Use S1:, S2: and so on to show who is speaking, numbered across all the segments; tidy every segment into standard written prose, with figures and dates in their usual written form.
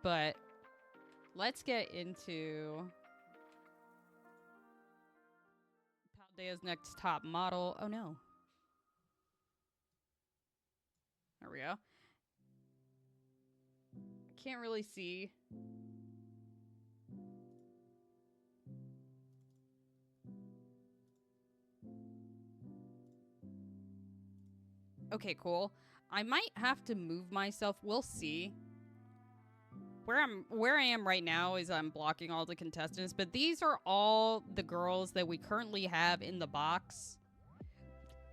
S1: But let's get into Paldea's next top model. Oh no. There we go. I can't really see. Okay, cool. I might have to move myself. We'll see. Where I am right now is I'm blocking all the contestants, but these are all the girls that we currently have in the box.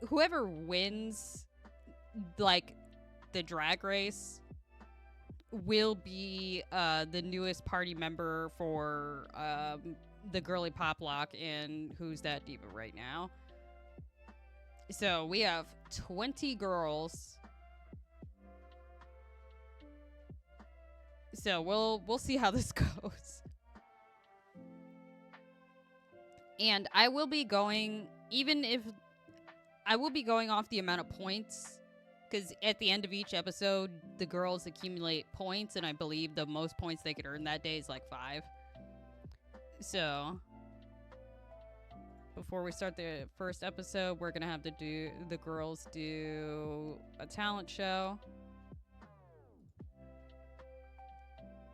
S1: Whoever wins, like, the drag race will be the newest party member for the GirlyPopLocke in Who's That Diva right now. So we have 20 girls. So we'll see how this goes. And I will be going, even if I will be going off the amount of points, because at the end of each episode, the girls accumulate points, and I believe the most points they could earn that day is like 5. So before we start the first episode, we're gonna have to do the girls do a talent show.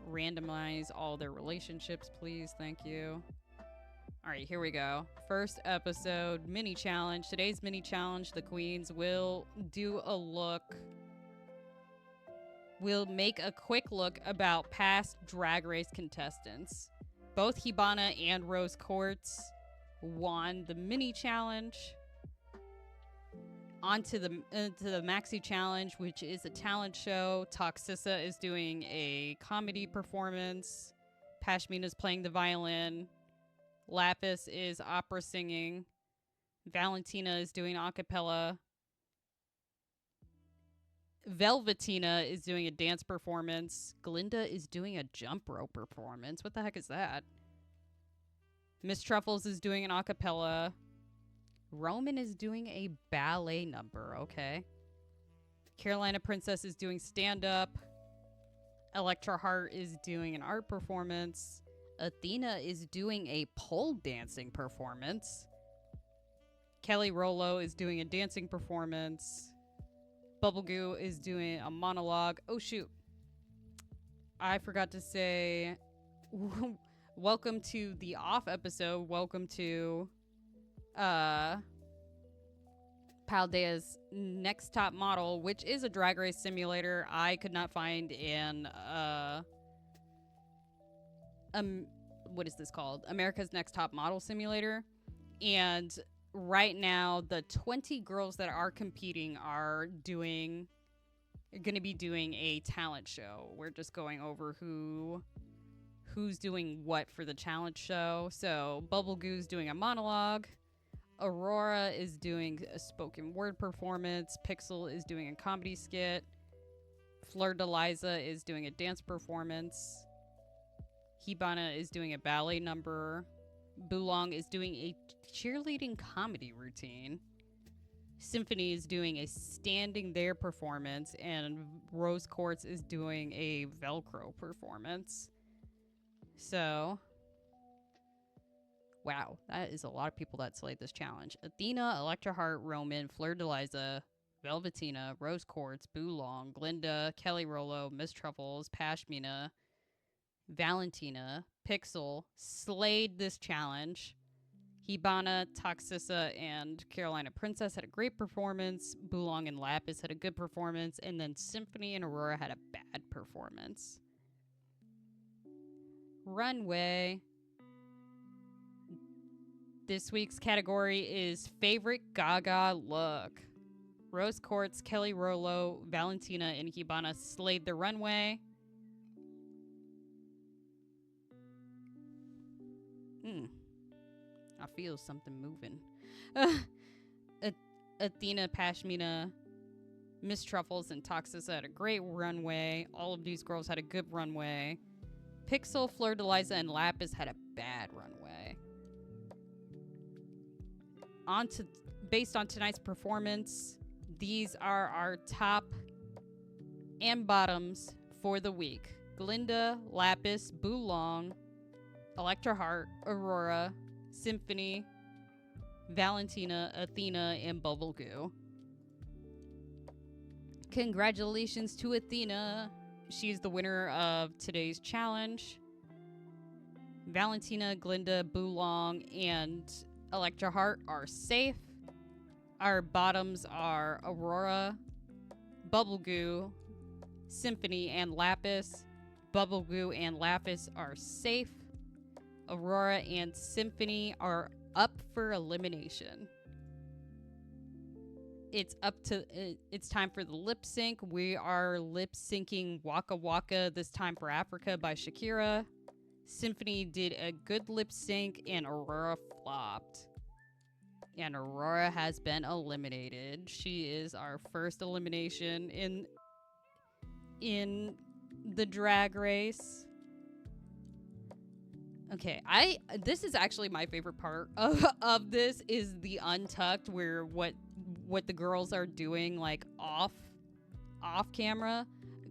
S1: Randomize all their relationships, please. Thank you. All right, here we go. First episode, mini challenge. Today's mini challenge, the queens will do a look. We'll make a quick look about past Drag Race contestants. Both Hibana and Rose Quartz won the mini challenge. On to the maxi challenge, which is a talent show. Toxissa is doing a comedy performance. Pashmina's playing the violin. Lapis is opera singing. Valentina is doing a cappella. Velvetina is doing a dance performance. Glinda is doing a jump rope performance. What the heck is that? Miss Truffles is doing an a cappella. Roman is doing a ballet number, okay. Carolina Princess is doing stand-up. Electra Heart is doing an art performance. Athena is doing a pole dancing performance. Kelly Rollo is doing a dancing performance. Bubblegoo is doing a monologue. Oh, shoot. I forgot to say, welcome to the off episode. Welcome to Paldea's next top model, which is a drag race simulator. I could not find an what is this called? America's Next Top Model simulator. And right now, the 20 girls that are competing are going to be doing a talent show. We're just going over who's doing what for the challenge show. So Bubblegoo's doing a monologue. Aurora is doing a spoken word performance. Pixel is doing a comedy skit. Fleur de Liza is doing a dance performance. Hibana is doing a ballet number. Bulong is doing a cheerleading comedy routine. Symphony is doing a standing there performance. And Rose Quartz is doing a Velcro performance. So, wow, that is a lot of people that slayed this challenge. Athena, Electra Heart, Roman, Fleur de Liza, Velvetina, Rose Quartz, Bulong, Glinda, Kelly Rollo, Miss Truffles, Pashmina, Valentina, Pixel slayed this challenge. Hibana, Toxissa, and Carolina Princess had a great performance. Bulong and Lapis had a good performance. And then Symphony and Aurora had a bad performance. Runway. This week's category is Favorite Gaga Look. Rose Quartz, Kelly Rollo, Valentina, and Hibana slayed the runway. I feel something moving. Athena, Pashmina, Miss Truffles, and Toxissa had a great runway. All of these girls had a good runway. Pixel, Fleur de Liza, and Lapis had a bad runway. Based on tonight's performance, these are our top and bottoms for the week. Glinda, Lapis, Boolong, Electra Heart, Aurora, Symphony, Valentina, Athena, and Bubble Goo. Congratulations to Athena. She's the winner of today's challenge. Valentina, Glinda, Boolong, and Electra Heart are safe. Our bottoms are Aurora, Bubble Goo, Symphony, and Lapis. Bubble Goo and Lapis are safe. Aurora and Symphony are up for elimination. It's time for the lip sync. We are lip syncing Waka Waka, This Time for Africa by Shakira. Symphony did a good lip sync and Aurora flopped. And Aurora has been eliminated. She is our first elimination in the drag race. Okay, this is actually my favorite part of this is the untucked, where what the girls are doing like off camera.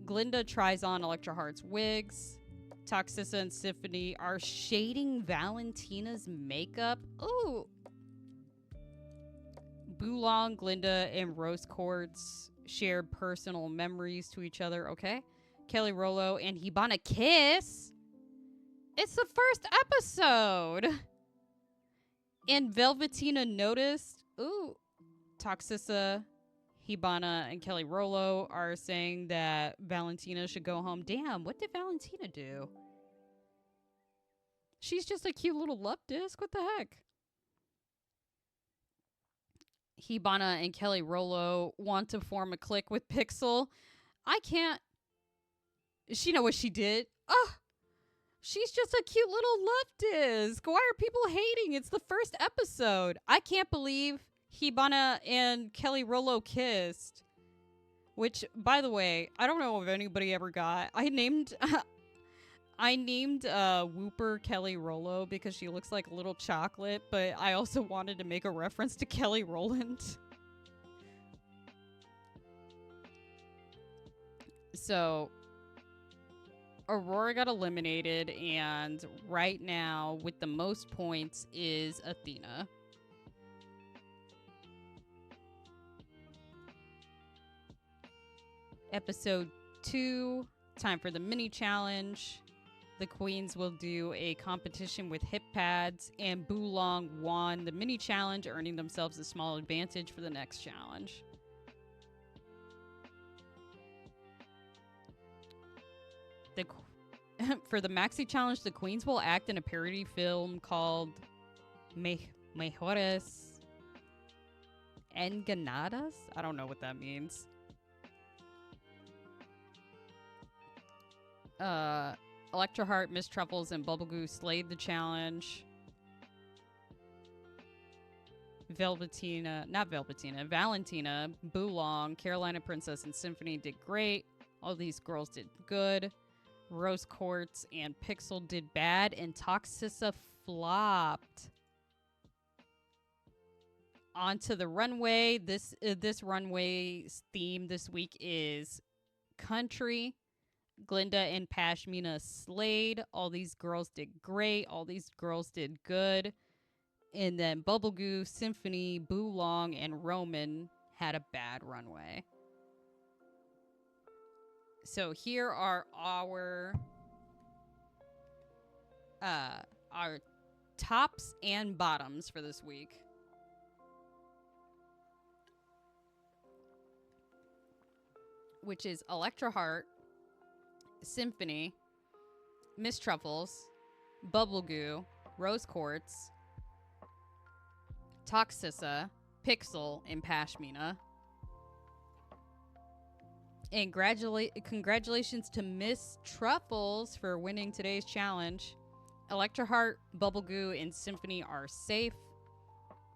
S1: Glinda tries on Electra Heart's wigs. Toxissa and Symphony are shading Valentina's makeup. Ooh. Boolong, Glinda, and Rose Quartz share personal memories to each other. Okay. Kelly Rolo and Hibana kiss. It's the first episode. And Velvetina noticed. Ooh. Toxissa, Hibana, and Kelly Rolo are saying that Valentina should go home. Damn, what did Valentina do? She's just a cute little love disc. What the heck? Hibana and Kelly Rolo want to form a clique with Pixel. I can't. She know what she did. Oh, she's just a cute little love disc. Why are people hating? It's the first episode. I can't believe Hibana and Kelly Rolo kissed. Which, by the way, I don't know if anybody ever got. I named Whooper Kelly Rolo because she looks like a little chocolate, but I also wanted to make a reference to Kelly Rowland. So, Aurora got eliminated, and right now, with the most points, is Athena. Episode 2, time for the mini challenge. The queens will do a competition with hip pads, and Boolong won the mini challenge, earning themselves a small advantage for the next challenge. For the maxi challenge, the queens will act in a parody film called Mejores Enganadas? I don't know what that means. Electra Heart, Miss Truffles, and Bubblegoo slayed the challenge. Valentina, Boolong, Carolina Princess, and Symphony did great. All these girls did good. Rose Quartz and Pixel did bad, and Toxissa flopped. Onto the runway. This runway's theme this week is country. Glinda and Pashmina slayed. All these girls did great. All these girls did good. And then Bubblegoo, Symphony, Boolong, and Roman had a bad runway. So here are our tops and bottoms for this week. Which is Electra Heart, Symphony, Miss Truffles, Bubblegoo, Rose Quartz, Toxissa, Pixel, and Pashmina. And congratulations to Miss Truffles for winning today's challenge. Electra Heart, Bubblegoo, and Symphony are safe.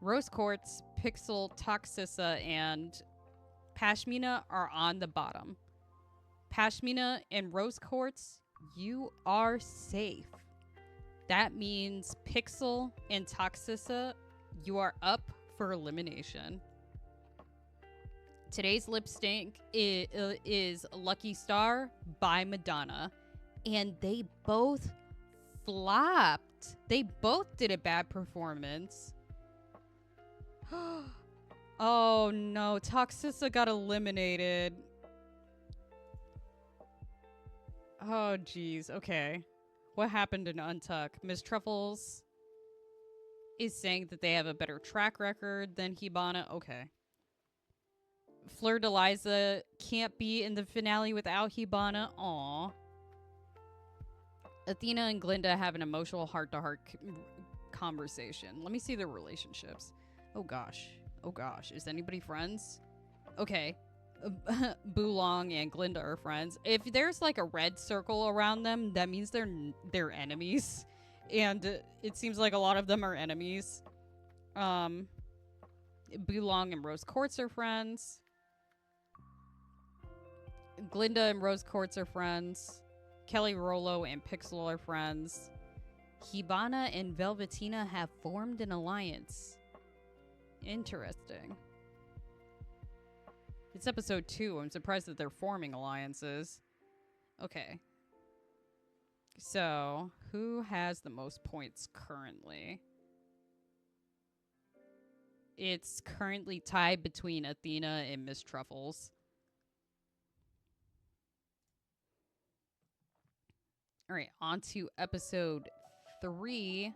S1: Rose Quartz, Pixel, Toxissa, and Pashmina are on the bottom. Pashmina and Rose Quartz, you are safe. That means Pixel and Toxissa, you are up for elimination. Today's lip sync is Lucky Star by Madonna. And they both flopped. They both did a bad performance. Oh no, Toxissa got eliminated. Oh geez, okay. What happened in Untuck? Miss Truffles is saying that they have a better track record than Hibana. Okay. Fleur de Liza can't be in the finale without Hibana. Aw. Athena and Glinda have an emotional heart-to-heart conversation. Let me see their relationships. Oh gosh. Oh gosh. Is anybody friends? Okay. Bulong and Glinda are friends. If there's like a red circle around them, that means they're enemies. And it seems like a lot of them are enemies. Bulong and Rose Quartz are friends. Glinda and Rose Quartz are friends. Kelly Rollo and Pixel are friends. Hibana and Velvetina have formed an alliance. Interesting. It's episode 2. I'm surprised that they're forming alliances. Okay. So, who has the most points currently? It's currently tied between Athena and Miss Truffles. Alright, on to episode 3.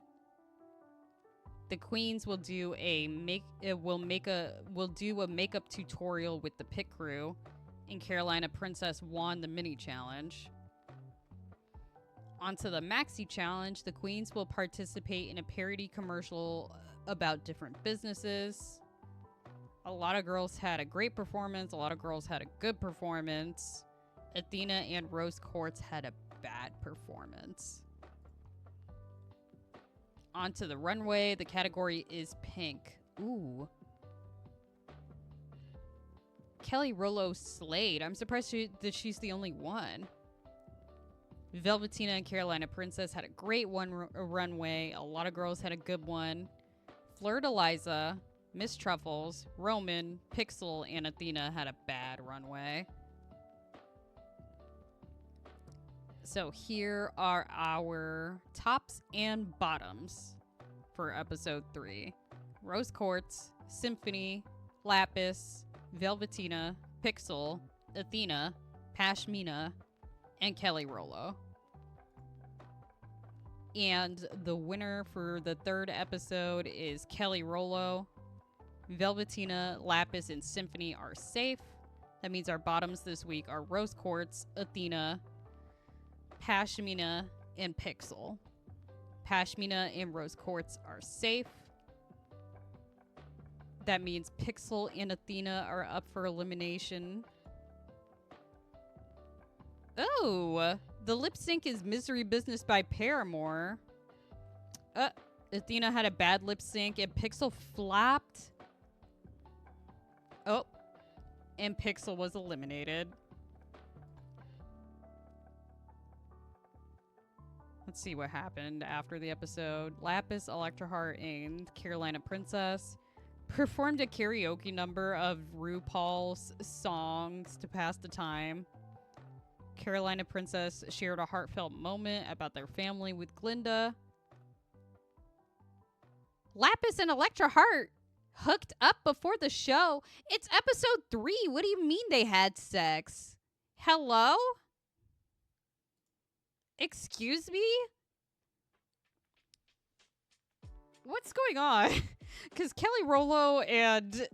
S1: The queens will do a makeup tutorial with the pit crew, and Carolina Princess won the mini challenge. Onto the maxi challenge, the queens will participate in a parody commercial about different businesses. A lot of girls had a great performance, a lot of girls had a good performance. Athena and Rose Quartz had a bad performance. Onto the runway, the category is pink. Ooh. Kelly Rollo slayed. I'm surprised that she's the only one. Velvetina and Carolina Princess had a great runway. A lot of girls had a good one. Fleur de Liza, Miss Truffles, Roman, Pixel, and Athena had a bad runway. So here are our tops and bottoms for episode 3. Rose Quartz, Symphony, Lapis, Velvetina, Pixel, Athena, Pashmina, and Kelly Rollo. And the winner for the 3rd episode is Kelly Rollo. Velvetina, Lapis, and Symphony are safe. That means our bottoms this week are Rose Quartz, Athena, Pashmina, and Pixel. Pashmina and Rose Quartz are safe. That means Pixel and Athena are up for elimination. Oh, the lip sync is Misery Business by Paramore. Athena had a bad lip sync and Pixel flopped. Oh, and Pixel was eliminated. Let's see what happened after the episode. Lapis, Electroheart, and Carolina Princess performed a karaoke number of RuPaul's songs to pass the time. Carolina Princess shared a heartfelt moment about their family with Glinda. Lapis and Electroheart hooked up before the show. It's episode 3. What do you mean they had sex? Hello? Excuse me? What's going on? Because Kelly Rollo and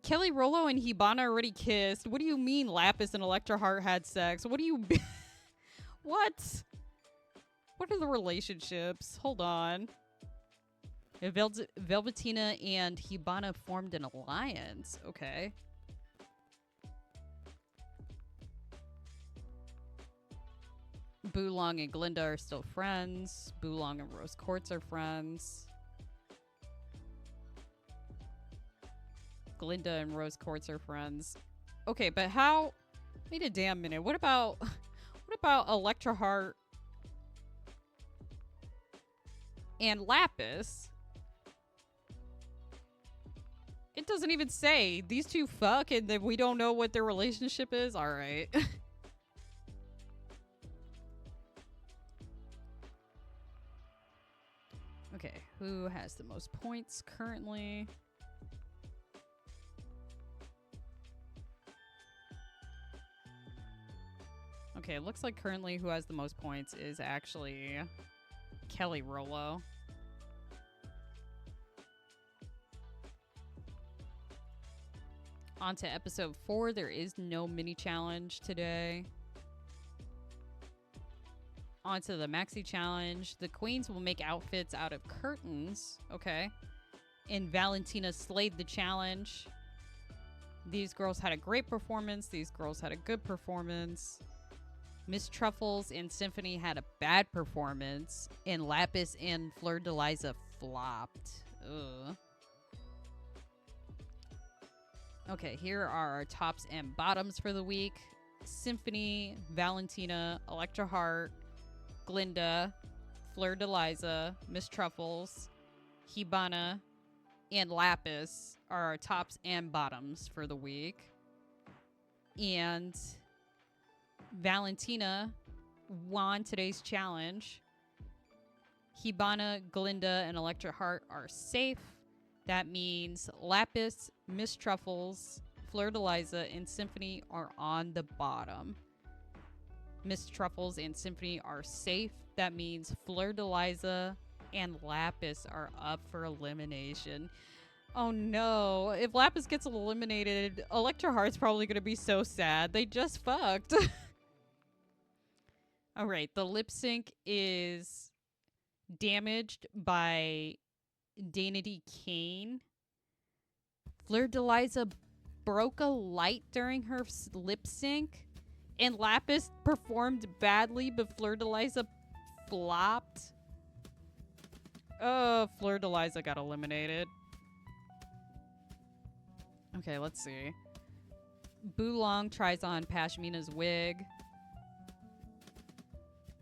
S1: Hibana already kissed. What do you mean Lapis and Electroheart had sex? What do you... What? What are the relationships? Hold on. Velvetina and Hibana formed an alliance. Okay. Bulong and Glinda are still friends. Bulong and Rose Quartz are friends. Glinda and Rose Quartz are friends. Okay, but how... Wait a damn minute. What about Electroheart and Lapis? It doesn't even say. These two fuck and then we don't know what their relationship is? Alright. Who has the most points currently? Okay, it looks like currently who has the most points is actually Kelly Rollo. On to episode 4. There is no mini challenge today. On to the maxi challenge. The queens will make outfits out of curtains. Okay. And Valentina slayed the challenge. These girls had a great performance. These girls had a good performance. Miss Truffles and Symphony had a bad performance. And Lapis and Fleur de Liza flopped. Ugh. Okay, here are our tops and bottoms for the week. Symphony, Valentina, Electra Heart, Glinda, Fleur de Liza, Miss Truffles, Hibana, and Lapis are our tops and bottoms for the week. And Valentina won today's challenge. Hibana, Glinda, and Electra Heart are safe. That means Lapis, Miss Truffles, Fleur de Liza, and Symphony are on the bottom. Miss Truffles and Symphony are safe. That means Fleur de Liza and Lapis are up for elimination. Oh no. If Lapis gets eliminated, Electra Heart's probably going to be so sad. They just fucked. Alright, the lip sync is damaged by Danity Kane. Fleur de Liza broke a light during her lip sync. And Lapis performed badly, but Fleur de Liza flopped. Oh, Fleur de Liza got eliminated. Okay, let's see. Boolong tries on Pashmina's wig.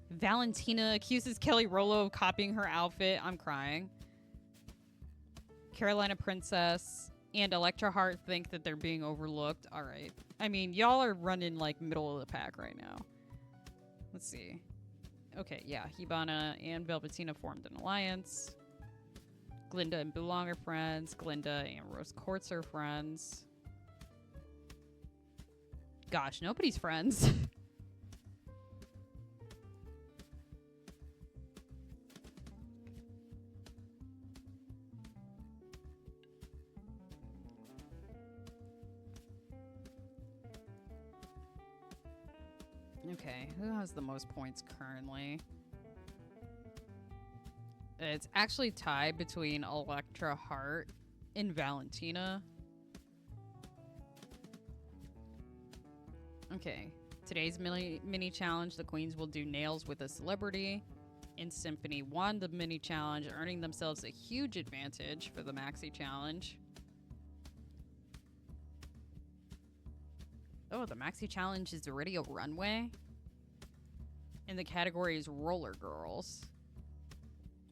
S1: Valentina accuses Kelly Rollo of copying her outfit. I'm crying. Carolina Princess and Electra Heart think that they're being overlooked. All right. I mean, y'all are running like middle of the pack right now. Let's see. Okay, yeah. Hibana and Velvetina formed an alliance. Glinda and Boolong are friends. Glinda and Rose Quartz are friends. Gosh, nobody's friends. Okay, who has the most points currently? It's actually tied between Electra Heart and Valentina. Okay, today's mini challenge, the queens will do nails with a celebrity. And Symphony won the mini challenge, earning themselves a huge advantage for the maxi challenge. Oh, the maxi challenge is already a runway. And the category is roller girls.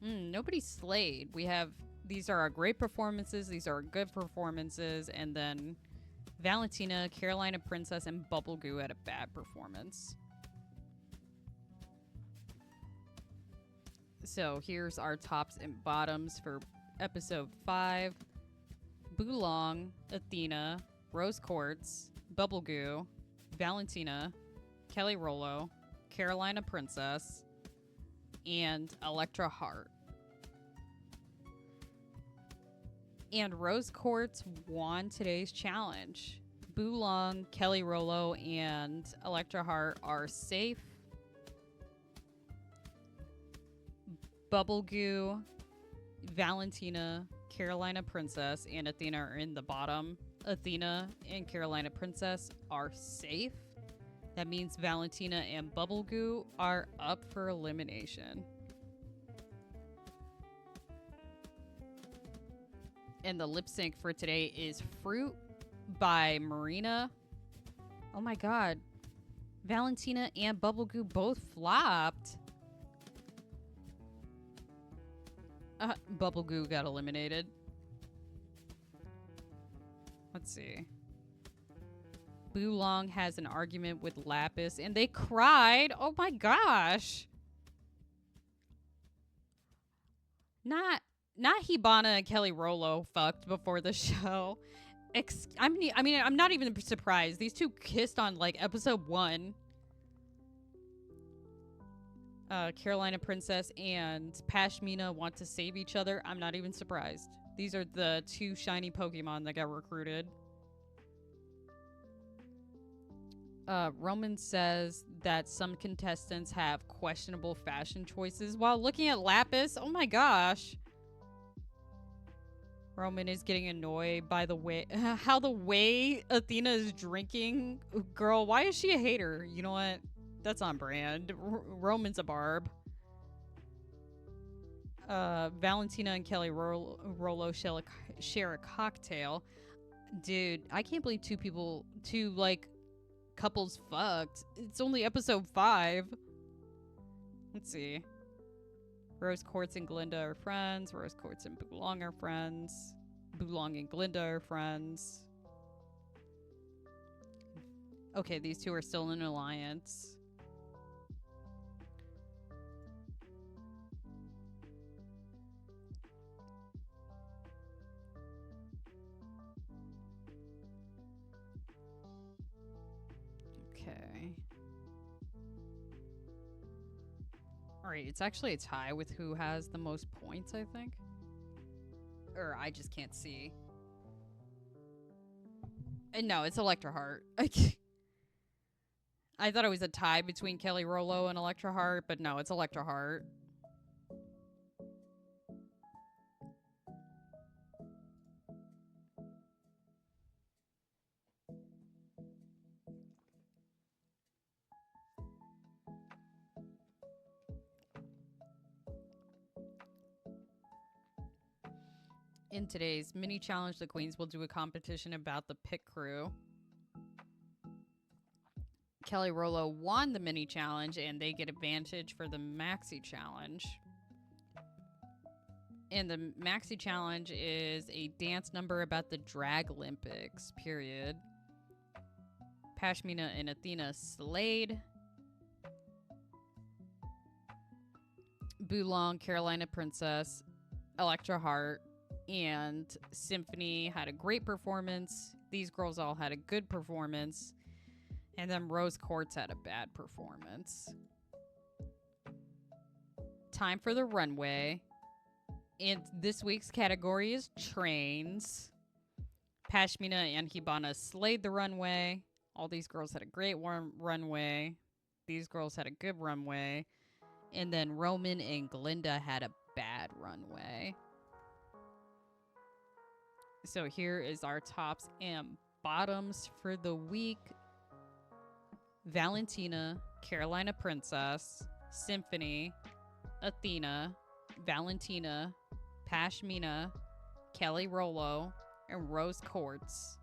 S1: Nobody slayed. We have, these are our great performances. These are our good performances. And then Valentina, Carolina Princess, and Bubble Goo had a bad performance. So here's our tops and bottoms for episode 5. Boolong, Athena, Rose Quartz, Bubble Goo, Valentina, Kelly Rollo, Carolina Princess, and Electra Heart. And Rose Quartz won today's challenge. Boolong, Kelly Rollo, and Electra Heart are safe. Bubble Goo, Valentina, Carolina Princess, and Athena are in the bottom. Athena and Carolina Princess are safe. That means Valentina and Bubble Goo are up for elimination. And the lip sync for today is Fruit by Marina. Oh my god. Valentina and Bubble Goo both flopped. Bubble Goo got eliminated. Let's see. Boolong has an argument with Lapis and they cried. Oh my gosh. Not not Hibana and Kelly Rolo fucked before the show. I'm not even surprised. These two kissed on like episode 1. Carolina Princess and Pashmina want to save each other. I'm not even surprised. These are the 2 shiny Pokemon that got recruited. Roman says that some contestants have questionable fashion choices while looking at Lapis. Oh my gosh. Roman is getting annoyed by the way how the way Athena is drinking. Girl, why is she a hater? You know what? That's on brand. Roman's a barb. Valentina and Kelly Rolo share a cocktail. Dude, I can't believe two like couples fucked. It's only episode 5. Let's see. Rose Quartz and Glinda are friends. Rose Quartz and Boolong are friends. Boolong and Glinda are friends. Okay, these two are still in an alliance. Okay. Alright, it's actually a tie with who has the most points, I think. Or I just can't see. And no, it's Electra Heart. I thought it was a tie between Kelly Rolo and Electra Heart, but no, it's Electra Heart. In today's mini challenge, the queens will do a competition about the pit crew. Kelly Rolo won the mini challenge and they get advantage for the maxi challenge. And the maxi challenge is a dance number about the drag Olympics, period. Pashmina and Athena slayed. Boolong, Carolina Princess, Electra Heart, and Symphony had a great performance. These girls all had a good performance. And then Rose Quartz had a bad performance. Time for the runway. And this week's category is trains. Pashmina and Hibana slayed the runway. All these girls had a great runway. These girls had a good runway. And then Roman and Glinda had a bad runway. So here is our tops and bottoms for the week. Valentina, Carolina Princess, Symphony, Athena, Valentina, Pashmina, Kelly Rolo, and Rose Quartz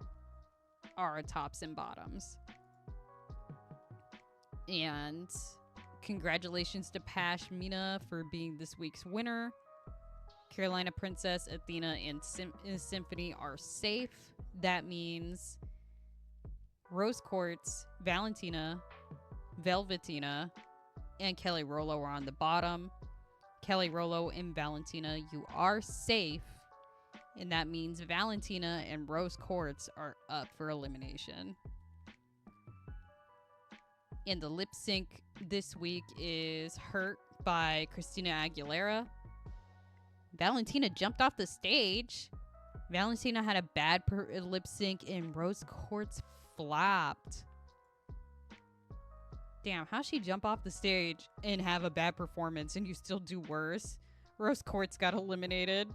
S1: are our tops and bottoms. And congratulations to Pashmina for being this week's winner. Carolina Princess, Athena, and Symphony are safe. That means Rose Quartz, Valentina, Velvetina, and Kelly Rolo are on the bottom. Kelly Rolo and Valentina, you are safe. And that means Valentina and Rose Quartz are up for elimination. And the lip sync this week is Hurt by Christina Aguilera. Valentina jumped off the stage. Valentina had a bad lip sync and Rose Quartz flopped. Damn, how'd she jump off the stage and have a bad performance and you still do worse? Rose Quartz got eliminated.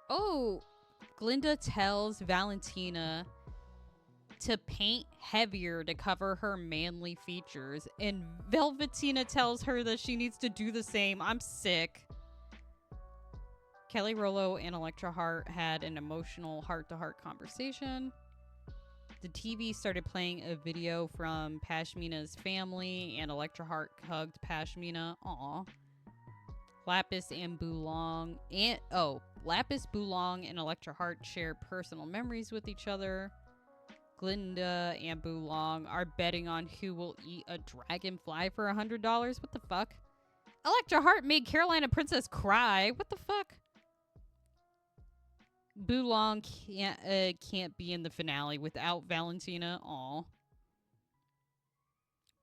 S1: Oh, Glinda tells Valentina to paint heavier to cover her manly features, and Velvetina tells her that she needs to do the same. I'm sick. Kelly Rolo and Electra Heart had an emotional heart-to-heart conversation. The TV started playing a video from Pashmina's family, and Electra Heart hugged Pashmina. Aw. Lapis, Boolong, and Electra Heart share personal memories with each other. Glinda and Bulong are betting on who will eat a dragonfly for $100. What the fuck? Electra Heart made Carolina Princess cry. What the fuck? Bulong can't be in the finale without Valentina. Aw.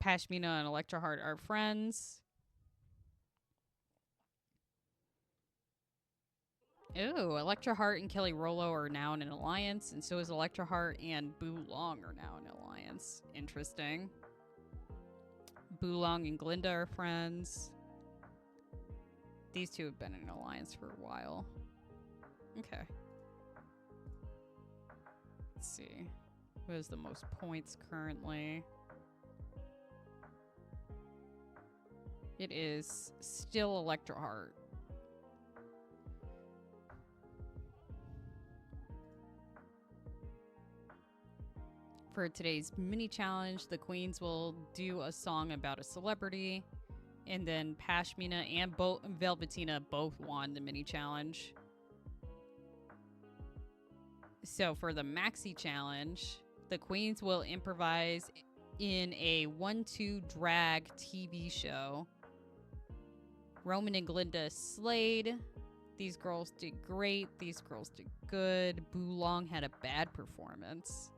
S1: Pashmina and Electra Heart are friends. Ooh, Electra Heart and Kelly Rollo are now in an alliance, and so is Electra Heart and Bulong are now in an alliance. Interesting. Bulong and Glinda are friends. These two have been in an alliance for a while. Okay. Let's see. Who has the most points currently? It is still Electra Heart. For today's mini challenge, the queens will do a song about a celebrity, and then Pashmina and Velvetina both won the mini challenge. So for the maxi challenge, the queens will improvise in a 1-2 drag TV show. Roman and Glinda slayed. These girls did great. These girls did good. Bulong had a bad performance.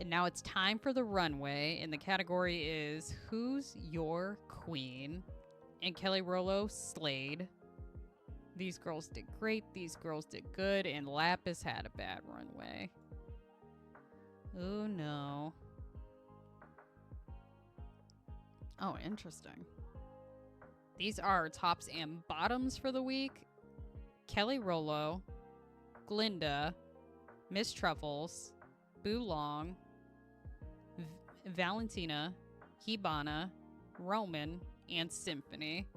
S1: And now it's time for the runway, and the category is Who's Your Queen? And Kelly Rollo slayed. These girls did great, these girls did good, and Lapis had a bad runway. Oh no. Oh, interesting. These are our tops and bottoms for the week. Kelly Rollo, Glinda, Miss Truffles, Bulong, Valentina, Hibana, Roman, and Symphony.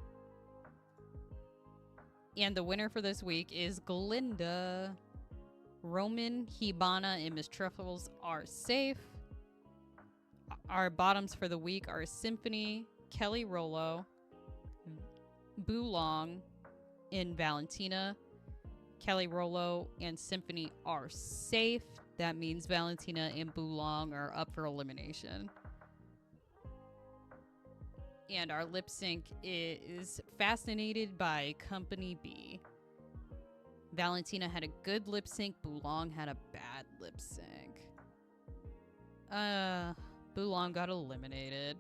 S1: And the winner for this week is Glinda. Roman, Hibana, and Miss Truffles are safe. Our bottoms for the week are Symphony, Kelly Rollo, Bulong, and Valentina. Kelly Rollo and Symphony are safe. That means Valentina and Bulong are up for elimination. And our lip sync is Fascinated by Company B. Valentina had a good lip sync. Bulong had a bad lip sync. Bulong got eliminated.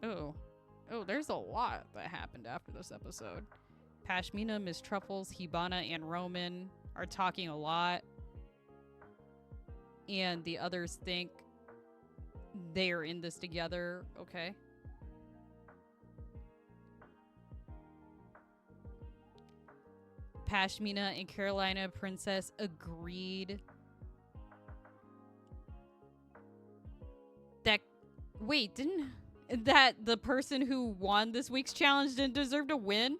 S1: Oh, there's a lot that happened after this episode. Pashmina, Miss Truffles, Hibana, and Roman are talking a lot. And the others think they're in this together. Okay. Pashmina and Carolina Princess agreed that... Wait, didn't... That the person who won this week's challenge didn't deserve to win?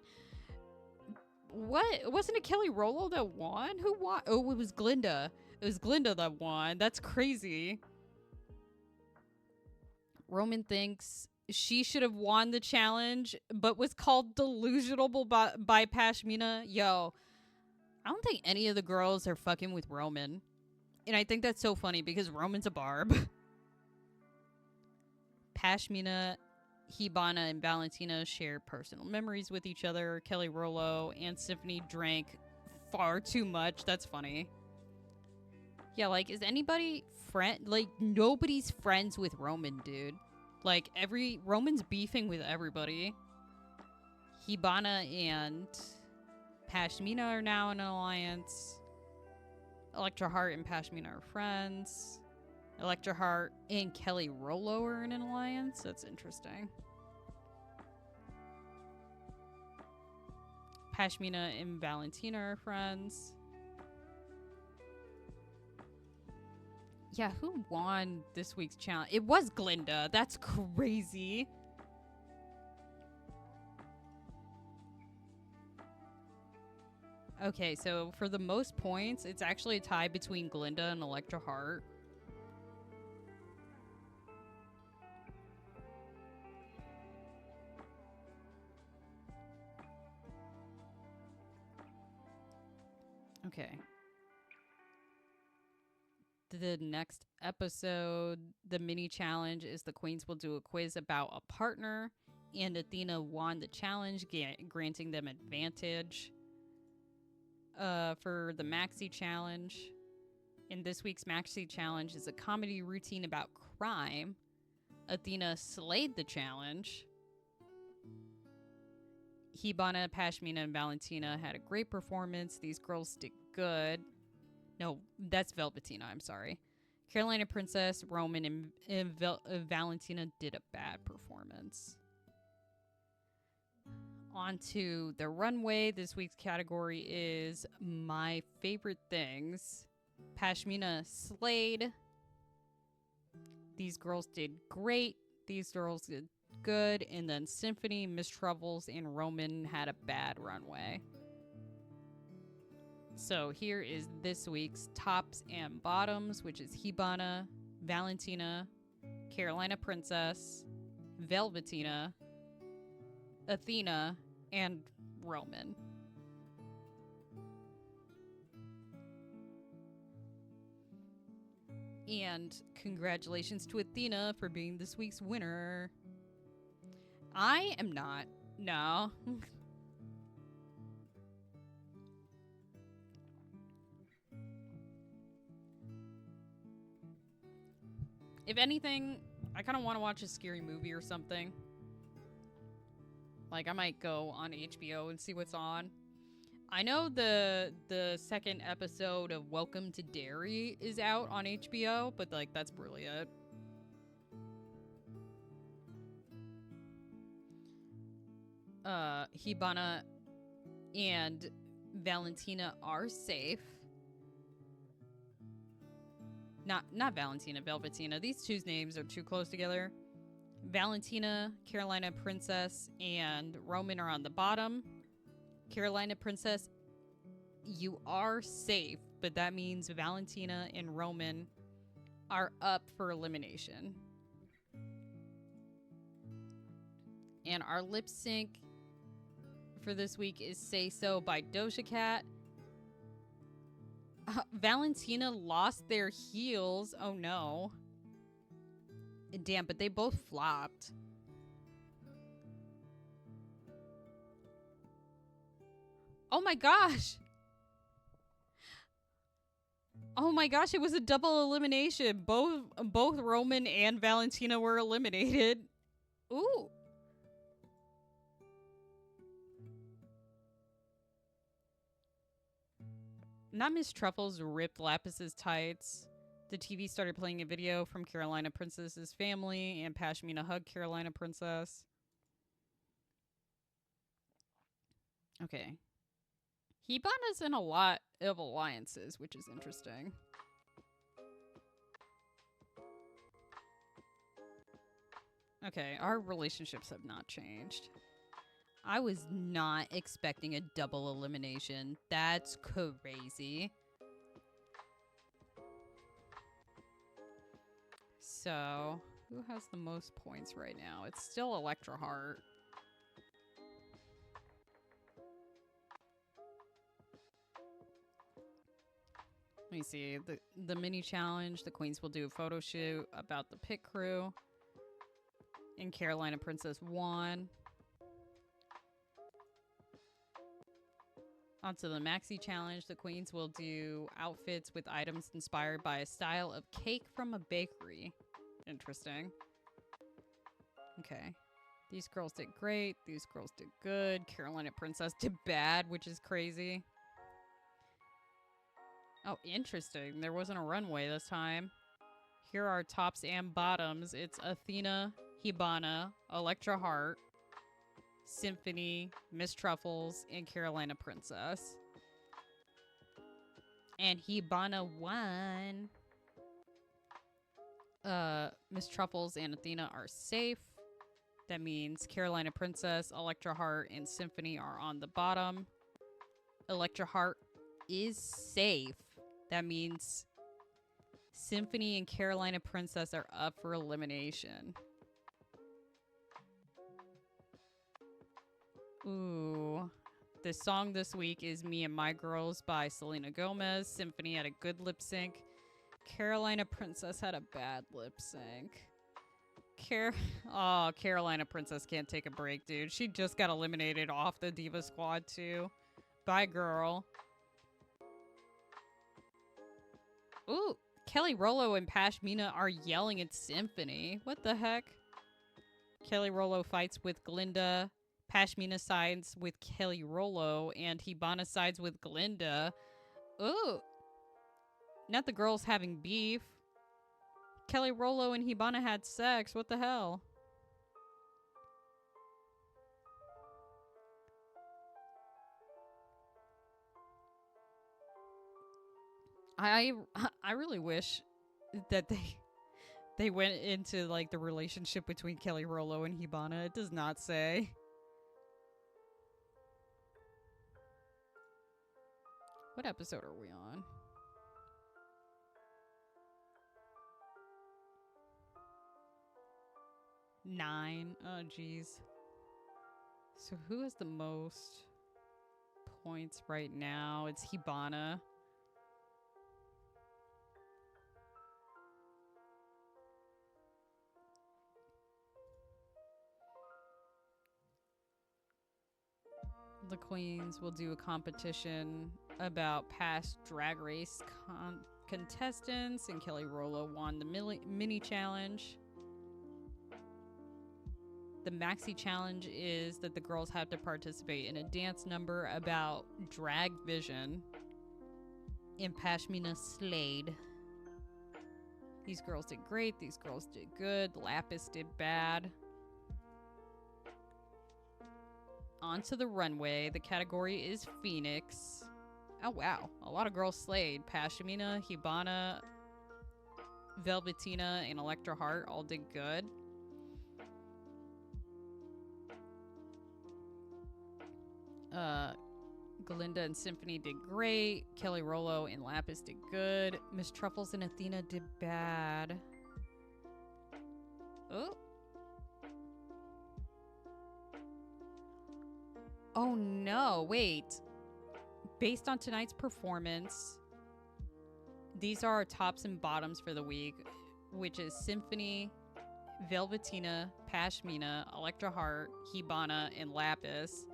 S1: What? Wasn't it Kelly Rollo that won? Who won? Oh, it was Glinda. It was Glinda that won. That's crazy. Roman thinks she should have won the challenge, but was called delusional by Pashmina. Yo, I don't think any of the girls are fucking with Roman. And I think that's so funny because Roman's a barb. Pashmina, Hibana, and Valentina share personal memories with each other. Kelly Rollo and Symphony drank far too much. That's funny. Yeah, like, is anybody like, nobody's friends with Roman, dude. Like, Roman's beefing with everybody. Hibana and Pashmina are now in an alliance. Electra Heart and Pashmina are friends. Electra Heart and Kelly Rollo are in an alliance. That's interesting. Pashmina and Valentina are friends. Yeah, who won this week's challenge? It was Glinda. That's crazy. Okay, so for the most points, it's actually a tie between Glinda and Electra Heart. Okay. the next episode, the mini challenge is the queens will do a quiz about a partner, and Athena won the challenge, granting them advantage. For the maxi challenge, in this week's maxi challenge is a comedy routine about crime. Athena slayed the challenge. Hibana, Pashmina, and Valentina had a great performance. These girls did good. No, that's Velvetina, I'm sorry. Carolina Princess, Roman, and Valentina did a bad performance. On to the runway. This week's category is my favorite things. Pashmina slayed. These girls did great. These girls did good. And then Symphony, Miss Troubles, and Roman had a bad runway. So here is this week's tops and bottoms, which is Hibana, Valentina, Carolina Princess, Velvetina, Athena, and Roman. And congratulations to Athena for being this week's winner. I am not. No. If anything, I kind of want to watch a scary movie or something. Like, I might go on HBO and see what's on. I know the second episode of Welcome to Derry is out on HBO, but, like, that's really it. Hibana and Valentina are safe. Not Valentina, Velvetina. These two names are too close together. Valentina, Carolina Princess, and Roman are on the bottom. Carolina Princess, you are safe, but that means Valentina and Roman are up for elimination. And our lip sync for this week is Say So by Doja Cat. Valentina lost their heels. Oh no. Damn, but they both flopped. Oh my gosh. Oh my gosh, it was a double elimination. Both Roman and Valentina were eliminated. Ooh. Not Miss Truffles ripped Lapis's tights. The TV started playing a video from Carolina Princess's family, and Pashmina hugged Carolina Princess. Okay. Hibana's in a lot of alliances, which is interesting. Okay, our relationships have not changed. I was not expecting a double elimination. That's crazy. So, who has the most points right now? It's still Electra Heart. Let me see. The mini challenge, the queens will do a photo shoot about the pit crew. And Carolina Princess won. Onto the maxi challenge, the queens will do outfits with items inspired by a style of cake from a bakery. Interesting. Okay. These girls did great. These girls did good. Carolina Princess did bad, which is crazy. Oh, interesting. There wasn't a runway this time. Here are tops and bottoms. It's Athena, Hibana, Electra Heart, Symphony, Miss Truffles, and Carolina Princess. And Hibana won. Miss Truffles and Athena are safe. That means Carolina Princess, Electra Heart, and Symphony are on the bottom. Electra Heart is safe. That means Symphony and Carolina Princess are up for elimination. Ooh. The song this week is Me and My Girls by Selena Gomez. Symphony had a good lip sync. Carolina Princess had a bad lip sync. Carolina Princess can't take a break, dude. She just got eliminated off the Diva squad, too. Bye, girl. Ooh, Kelly Rollo and Pashmina are yelling at Symphony. What the heck? Kelly Rollo fights with Glinda. Pashmina sides with Kelly Rollo. And Hibana sides with Glinda. Ooh. Not the girls having beef. Kelly Rollo and Hibana had sex. What the hell? I really wish that they went into like the relationship between Kelly Rollo and Hibana. It does not say. What episode are we on? Nine. Oh, jeez. So who has the most points right now? It's Hibana. The queens will do a competition about past drag race contestants, and Kelly Rollo won the mini challenge. The maxi challenge is that the girls have to participate in a dance number about drag vision. And Pashmina slayed. These girls did great. These girls did good. Lapis did bad. Onto the runway. The category is Phoenix. Oh, wow. A lot of girls slayed. Pashmina, Hibana, Velvetina, and Electra Heart all did good. Glinda and Symphony did great. Kelly Rollo and Lapis did good. Miss Truffles and Athena did bad. Oh. Oh no, wait. Based on tonight's performance, these are our tops and bottoms for the week, which is Symphony, Velvetina, Pashmina, Electra Heart, Hibana, and Lapis.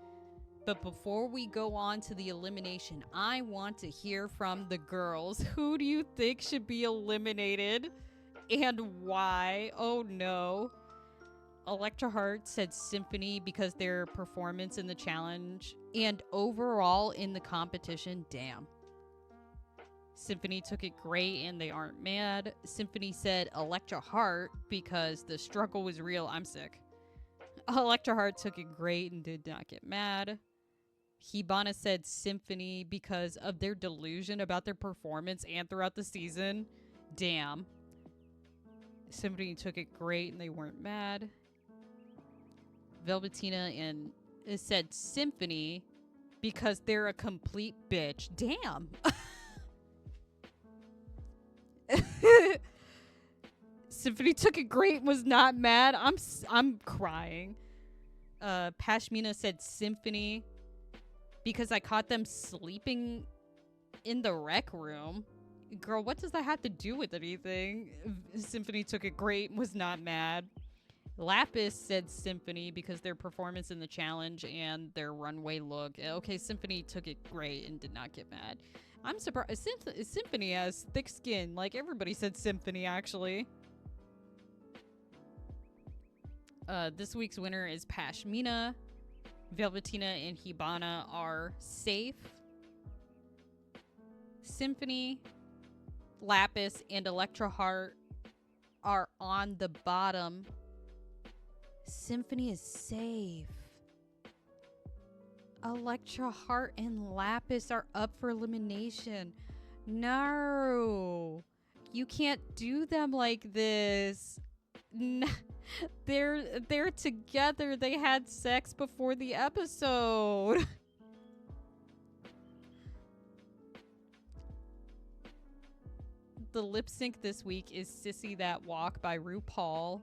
S1: But before we go on to the elimination, I want to hear from the girls. Who do you think should be eliminated and why? Oh no. Electra Heart said Symphony because their performance in the challenge and overall in the competition, damn. Symphony took it great and they aren't mad. Symphony said Electra Heart because the struggle was real. I'm sick. Electra Heart took it great and did not get mad. Hibana said Symphony because of their delusion about their performance and throughout the season. Damn. Symphony took it great and they weren't mad. Velvetina and said Symphony because they're a complete bitch. Damn. Symphony took it great and was not mad. I'm crying. Pashmina said Symphony because I caught them sleeping in the rec room. Girl, what does that have to do with anything? Symphony took it great and was not mad. Lapis said Symphony because their performance in the challenge and their runway look. Okay, Symphony took it great and did not get mad. I'm surprised. Symphony has thick skin. Like, everybody said Symphony, actually. This week's winner is Pashmina. Velvetina and Hibana are safe. Symphony, Lapis, and Electra Heart are on the bottom. Symphony is safe. Electra Heart and Lapis are up for elimination. No. You can't do them like this. No. They're together. They had sex before the episode. The lip sync this week is Sissy That Walk by RuPaul.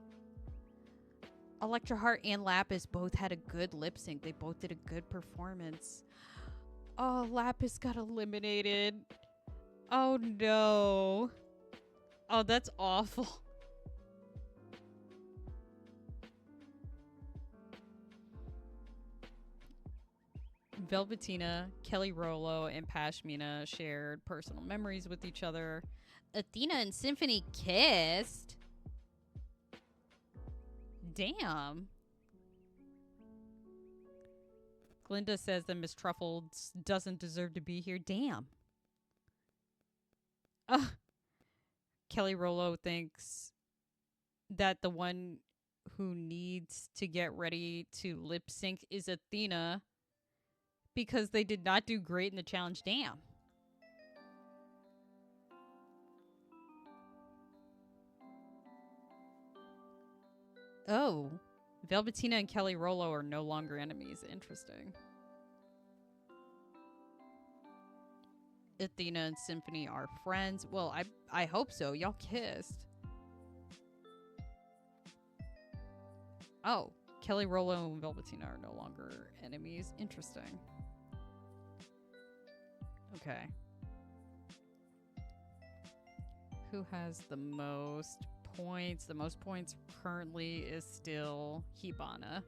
S1: Electra Heart and Lapis both had a good lip sync. They both did a good performance. Oh, Lapis got eliminated. Oh no. Oh, that's awful. Velvetina, Kelly Rollo, and Pashmina shared personal memories with each other. Athena and Symphony kissed. Damn. Glinda says that Miss Truffles doesn't deserve to be here. Damn. Kelly Rollo thinks that the one who needs to get ready to lip sync is Athena because they did not do great in the challenge. Damn. Oh. Velvetina and Kelly Rollo are no longer enemies. Interesting. Athena and Symphony are friends. Well, I hope so. Y'all kissed. Oh. Kelly Rollo and Velvetina are no longer enemies. Interesting. Okay. Who has the most points? The most points currently is still Hibana.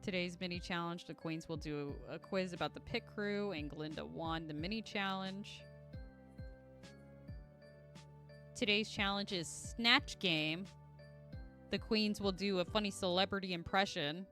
S1: Today's mini challenge, the queens will do a quiz about the pit crew, and Glinda won the mini challenge. Today's challenge is Snatch Game. The queens will do a funny celebrity impression.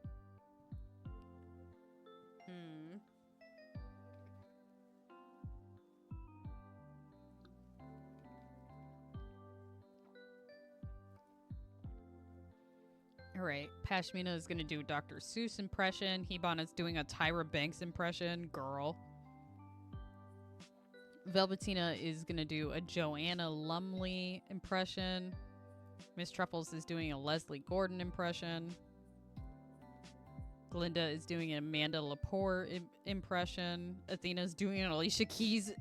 S1: Alright, Pashmina is going to do a Dr. Seuss impression. Hibana's doing a Tyra Banks impression. Girl. Velvetina is going to do a Joanna Lumley impression. Miss Truffles is doing a Leslie Gordon impression. Glinda is doing an Amanda Lepore impression. Athena's doing an Alicia Keys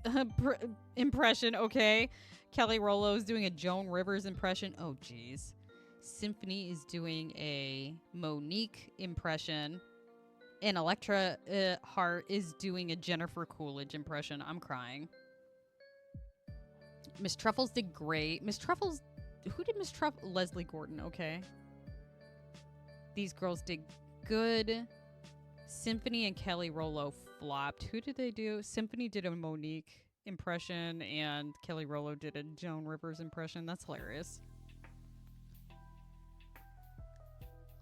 S1: impression. Okay. Kelly Rollo is doing a Joan Rivers impression. Oh, jeez. Symphony is doing a Monique impression. And Electra Hart is doing a Jennifer Coolidge impression. I'm crying. Miss Truffles did great. Miss Truffles... Who did Miss Truffles? Leslie Gordon, okay. These girls did good. Symphony and Kelly Rollo flopped. Who did they do? Symphony did a Monique impression, and Kelly Rollo did a Joan Rivers impression. That's hilarious.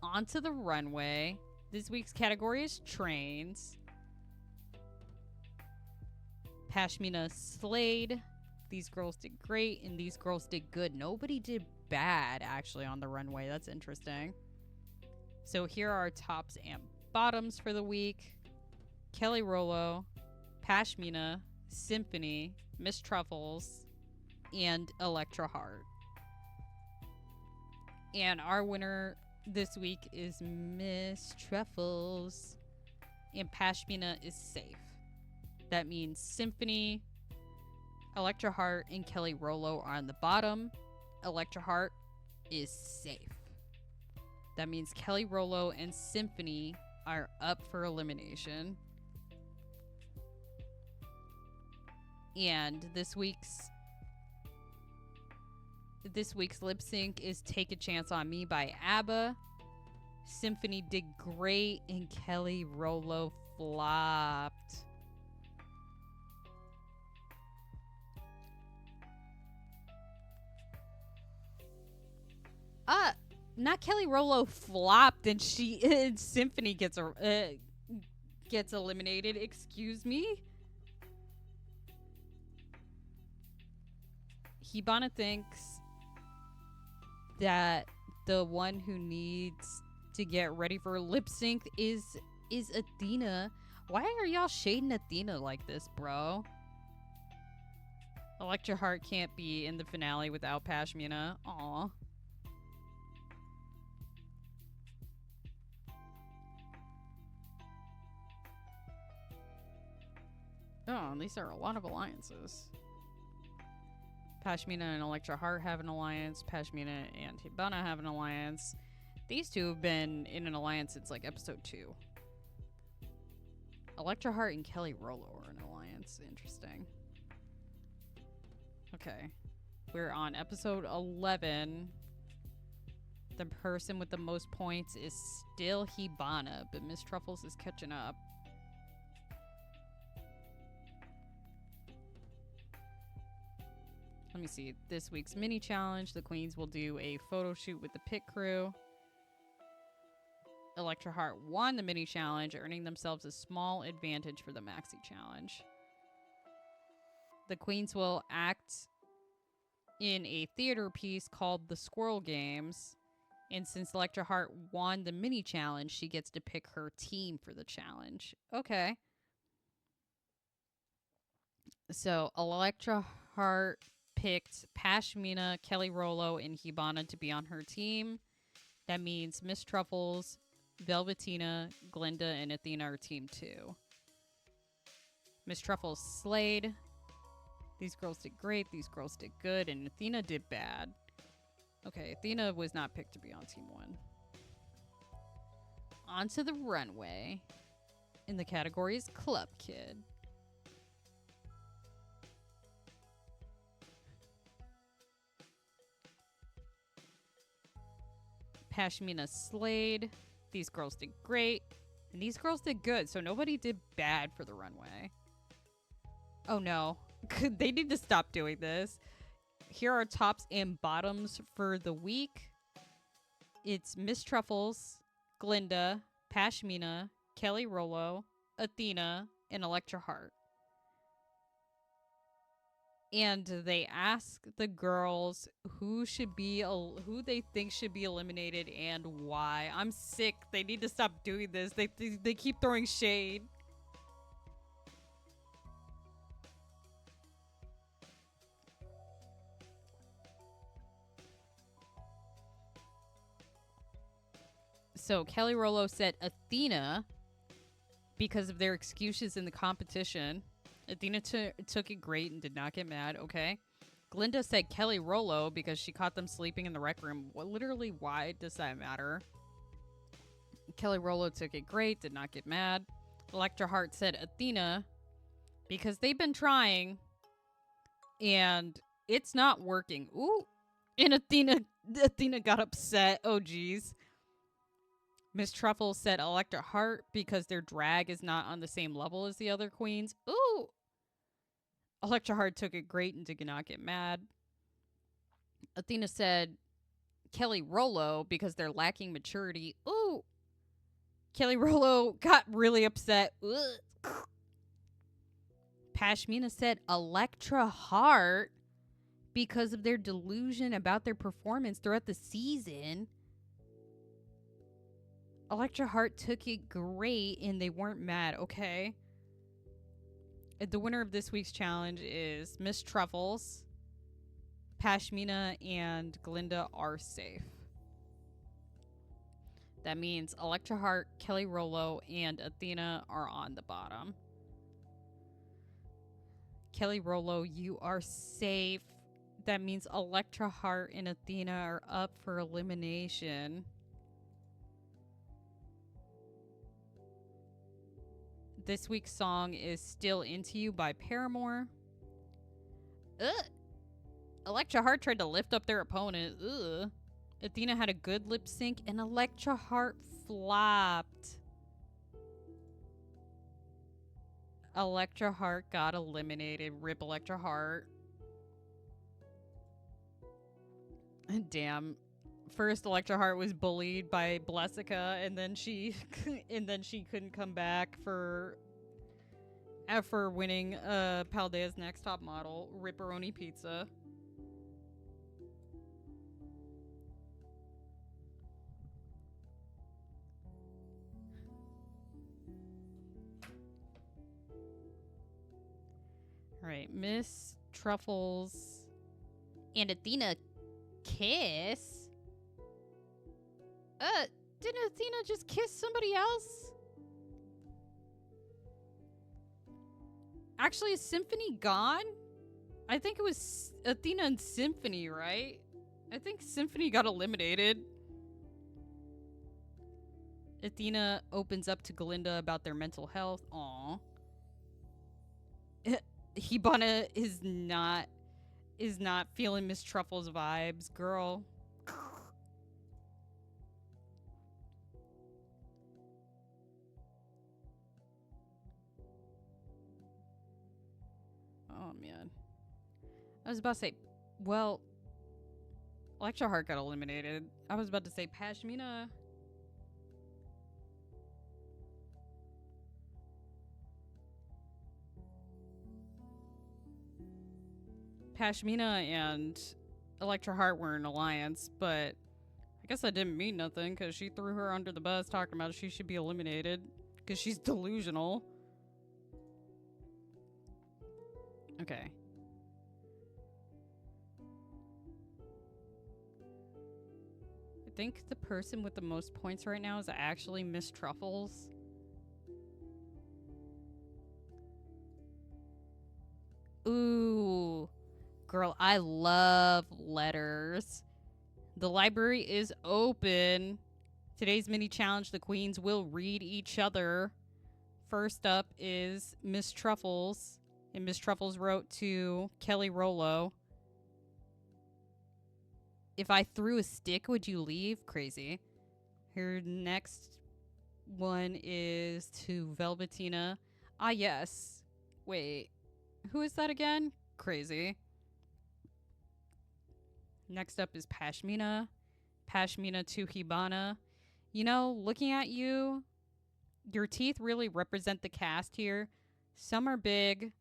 S1: Onto the runway. This week's category is trains. Pashmina slayed. These girls did great, and these girls did good. Nobody did bad, actually, on the runway. That's interesting. So here are our tops and bottoms for the week. Kelly Rollo, Pashmina, Symphony, Miss Truffles, and Electra Hart. And our winner this week is Miss Truffles, and Pashmina is safe. That means Symphony, Electra Hart, and Kelly Rollo are on the bottom. Electra Hart is safe. That means Kelly Rollo and Symphony are up for elimination. And this week's lip sync is Take a Chance on Me by ABBA. Symphony did great, and Kelly Rollo flopped. Not Kelly Rollo flopped, and Symphony gets eliminated. Excuse me. Hibana thinks that the one who needs to get ready for lip sync is Athena. Why are y'all shading Athena like this, bro? Electra Hart can't be in the finale without Pashmina. Aw. Oh, these are a lot of alliances. Pashmina and Electra Hart have an alliance. Pashmina and Hibana have an alliance. These two have been in an alliance since like episode 2. Electra Heart and Kelly Rollo are an alliance. Interesting. Okay. We're on episode 11. The person with the most points is still Hibana, but Miss Truffles is catching up. Let me see. This week's mini challenge, the queens will do a photo shoot with the pit crew. Electra Heart won the mini challenge, earning themselves a small advantage for the maxi challenge. The queens will act in a theater piece called The Squirrel Games. And since Electra Heart won the mini challenge, she gets to pick her team for the challenge. Okay. So Electra Heart picked Pashmina, Kelly Rollo, and Hibana to be on her team. That means Miss Truffles, Velvetina, Glinda, and Athena are team 2. Miss Truffles slayed. These girls did great. These girls did good. And Athena did bad. Okay, Athena was not picked to be on team 1. Onto the runway. In the category is Club Kid. Pashmina slayed. These girls did great. And these girls did good, so nobody did bad for the runway. Oh no. They need to stop doing this. Here are tops and bottoms for the week. It's Miss Truffles, Glinda, Pashmina, Kelly Rollo, Athena, and Electra Heart. And they ask the girls who they think should be eliminated and why. I'm sick. They need to stop doing this. They keep throwing shade. So Kelly Rollo said Athena because of their excuses in the competition. Athena took it great and did not get mad. Okay. Glinda said Kelly Rollo because she caught them sleeping in the rec room. Well, literally, why does that matter? Kelly Rollo took it great, did not get mad. Electra Heart said Athena because they've been trying and it's not working. Ooh. And Athena got upset. Oh, geez. Miss Truffles said Electra Heart because their drag is not on the same level as the other queens. Ooh. Electra Heart took it great and did not get mad. Athena said Kelly Rollo because they're lacking maturity. Ooh. Kelly Rollo got really upset. Ugh. Pashmina said Electra Heart because of their delusion about their performance throughout the season. Electra Heart took it great and they weren't mad. Okay. The winner of this week's challenge is Miss Truffles. Pashmina and Glinda are safe. That means Electra Heart, Kelly Rollo, and Athena are on the bottom. Kelly Rollo, you are safe. That means Electra Heart and Athena are up for elimination. This week's song is Still Into You by Paramore. Ugh. Electra Heart tried to lift up their opponent. Ugh. Athena had a good lip sync and Electra Heart flopped. Electra Heart got eliminated. Rip Electra Heart. Damn. First, Electra Heart was bullied by Blessica, and then she couldn't come back for winning Paldea's Next Top Model, Ripperoni Pizza. All right, Miss Truffles and Athena kiss. Didn't Athena just kiss somebody else? Actually, is Symphony gone? I think it was Athena and Symphony, right? I think Symphony got eliminated. Athena opens up to Glinda about their mental health. Aww. Hibana is not feeling Miss Truffle's vibes, girl. Oh man. I was about to say, well, Electra Heart got eliminated. I was about to say Pashmina. Pashmina and Electra Heart were in alliance, but I guess that didn't mean nothing because she threw her under the bus talking about she should be eliminated because she's delusional. Okay. I think the person with the most points right now is actually Miss Truffles. Ooh. Girl, I love letters. The library is open. Today's mini challenge, the queens will read each other. First up is Miss Truffles. And Miss Truffles wrote to Kelly Rollo. If I threw a stick, would you leave? Crazy. Her next one is to Velvetina. Ah, yes. Wait. Who is that again? Crazy. Next up is Pashmina. Pashmina to Hibana. You know, looking at you, your teeth really represent the cast here. Some are big,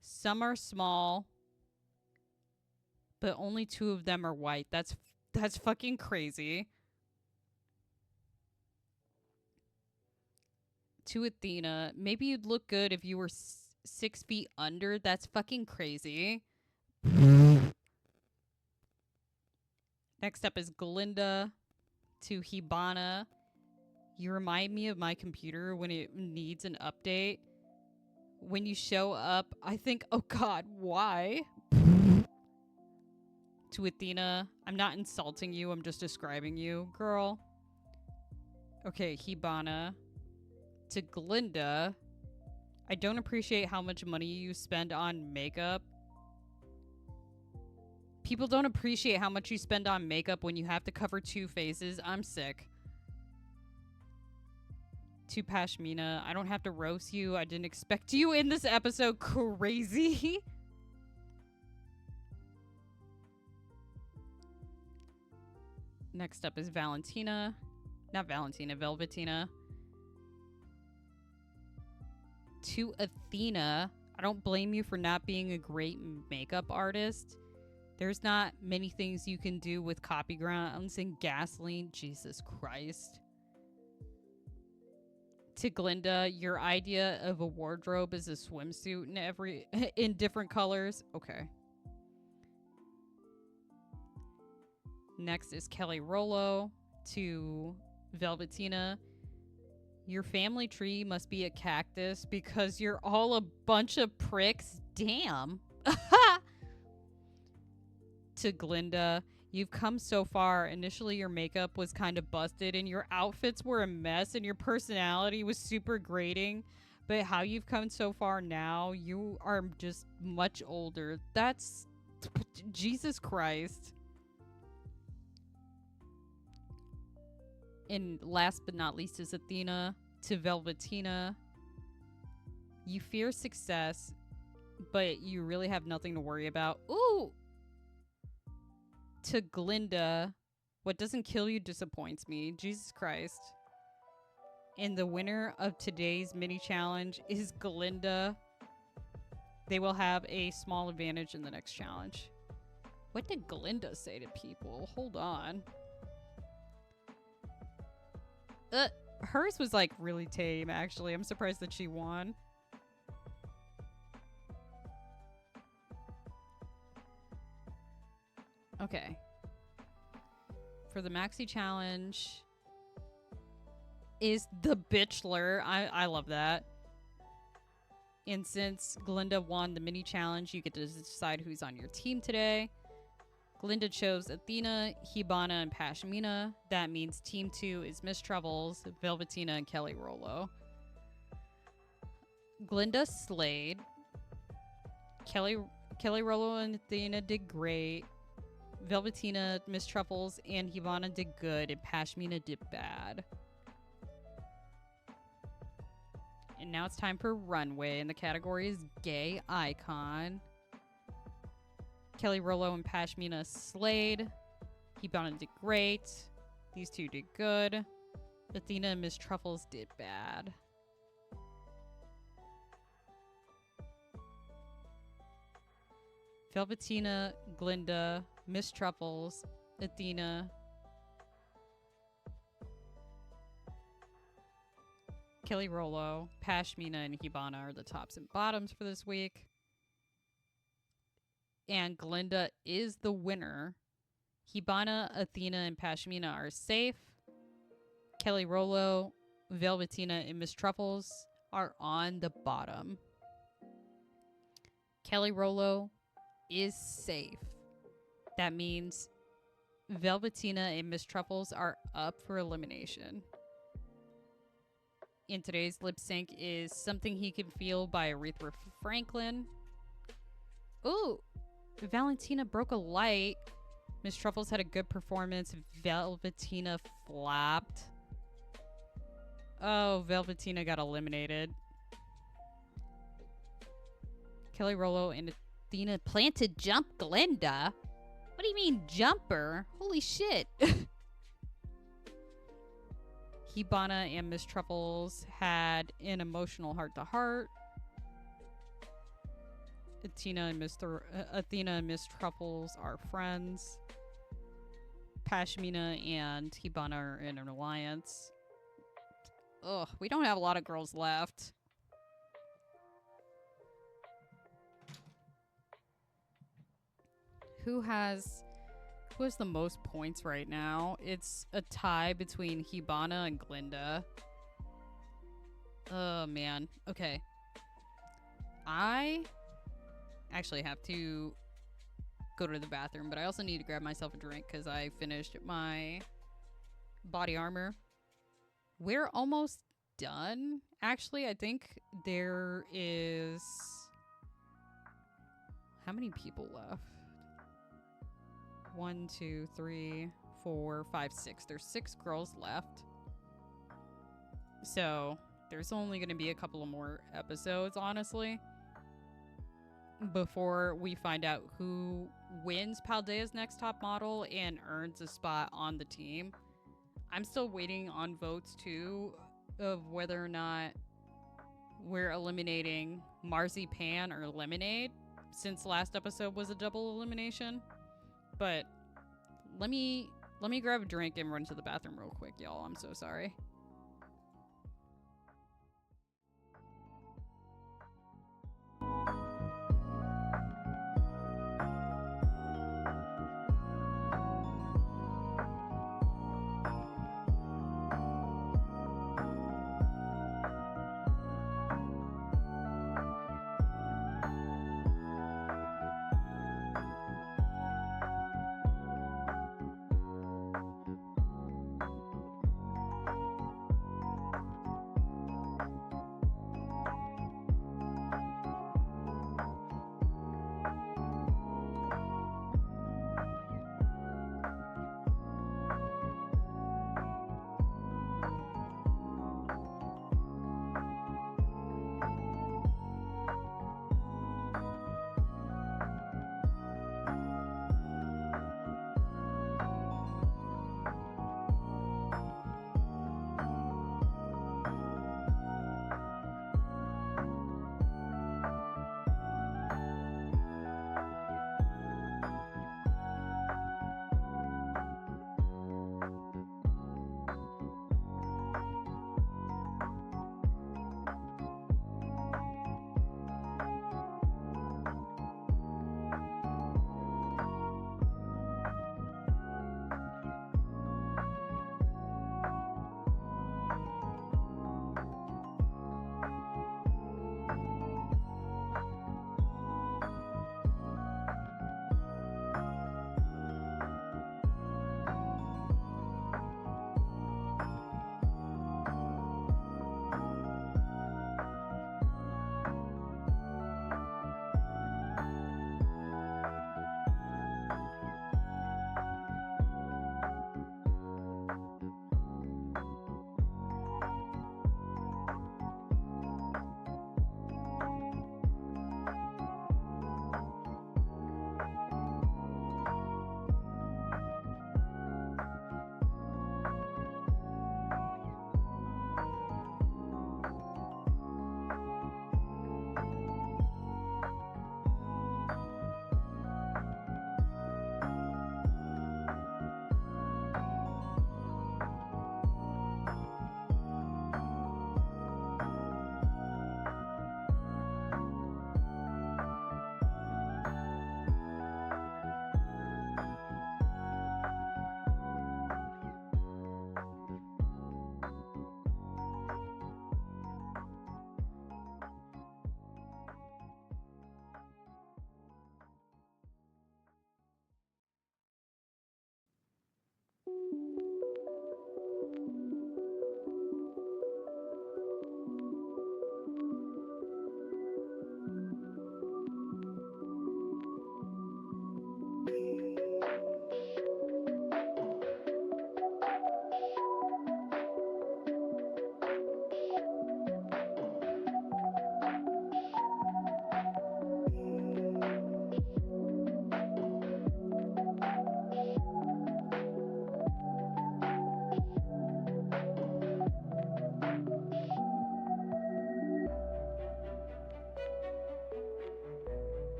S1: some are small, but only 2 of them are white. That's fucking crazy. To Athena, maybe you'd look good if you were 6 feet under. That's fucking crazy. Next up is Glinda to Hibana. You remind me of my computer when it needs an update. When you show up, I think, oh god, why? To Athena, I'm not insulting you, I'm just describing you, girl. Okay, Hibana. To Glinda, I don't appreciate how much money you spend on makeup. People don't appreciate how much you spend on makeup when you have to cover 2 faces. I'm sick. To Pashmina, I don't have to roast you. I didn't expect you in this episode. Crazy. Next up is Valentina. Not Valentina, Velvetina. To Athena, I don't blame you for not being a great makeup artist. There's not many things you can do with copy grounds and gasoline. Jesus Christ. To Glinda, your idea of a wardrobe is a swimsuit in different colors. Okay. Next is Kelly Rollo to Velvetina. Your family tree must be a cactus because you're all a bunch of pricks. Damn. To Glinda, you've come so far. Initially, your makeup was kind of busted and your outfits were a mess and your personality was super grating. But how you've come so far now, you are just much older. That's... Jesus Christ. And last but not least is Athena to Velvetina. You fear success, but you really have nothing to worry about. Ooh! To Glinda, what doesn't kill you disappoints me. Jesus Christ. And the winner of today's mini challenge is Glinda. They will have a small advantage in the next challenge. What did Glinda say to people? Hold on. Hers was like really tame, actually. I'm surprised that she won. Okay. For the maxi challenge is the Bitchler. I love that. And since Glinda won the mini challenge, you get to decide who's on your team today. Glinda chose Athena, Hibana, and Pashmina. That means Team 2 is Miss Troubles, Velvetina, and Kelly Rollo. Glinda slayed. Kelly Rollo and Athena did great. Velvetina, Miss Truffles, and Hibana did good, and Pashmina did bad. And now it's time for Runway, and the category is Gay Icon. Kelly Rollo and Pashmina slayed. Hibana did great. These two did good. Athena and Miss Truffles did bad. Velvetina, Glinda, Miss Truffles, Athena, Kelly Rollo, Pashmina, and Hibana are the tops and bottoms for this week. And Glinda is the winner. Hibana, Athena, and Pashmina are safe. Kelly Rollo, Velvetina, and Miss Truffles are on the bottom. Kelly Rollo is safe. That means Velvetina and Miss Truffles are up for elimination. In today's lip sync is Something He Can Feel by Aretha Franklin. Ooh, Valentina broke a light. Miss Truffles had a good performance. Velvetina flopped. Oh, Velvetina got eliminated. Kelly Rollo and Athena planted jump Glinda. What do you mean jumper? Holy shit. Hibana and Miss Truffles had an emotional heart-to-heart. Athena and Miss Truffles are friends. Pashmina and Hibana are in an alliance. Ugh, we don't have a lot of girls left. Who has the most points right now? It's a tie between Hibana and Glinda. Oh, man. Okay. I actually have to go to the bathroom, but I also need to grab myself a drink because I finished my body armor. We're almost done. Actually, I think there is... How many people left? 1, 2, 3, 4, 5, 6. There's 6 girls left. So there's only going to be a couple of more episodes, honestly, before we find out who wins Paldea's Next Top Model and earns a spot on the team. I'm still waiting on votes, too, of whether or not we're eliminating Marzipan or Lemonade, since last episode was a double elimination. But let me grab a drink and run to the bathroom real quick, y'all. I'm so sorry.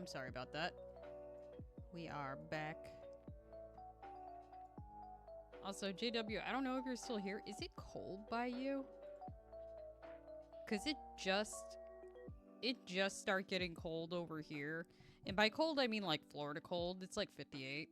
S1: sorry about that. We are back. Also, JW, I don't know if you're still here. Is it cold by you? Because it just started getting cold over here. And by cold, I mean like Florida cold. It's like 58.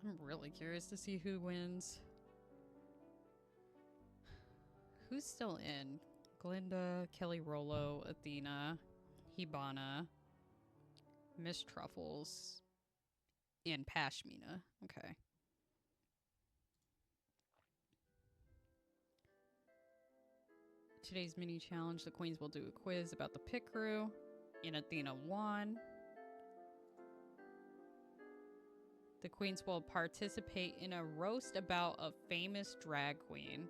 S1: I'm really curious to see who wins. Who's still in? Glinda, Kelly Rollo, Athena, Hibana, Miss Truffles, and Pashmina. Okay. Today's mini challenge, the queens will do a quiz about the pit crew, and Athena won. The queens will participate in a roast about a famous drag queen.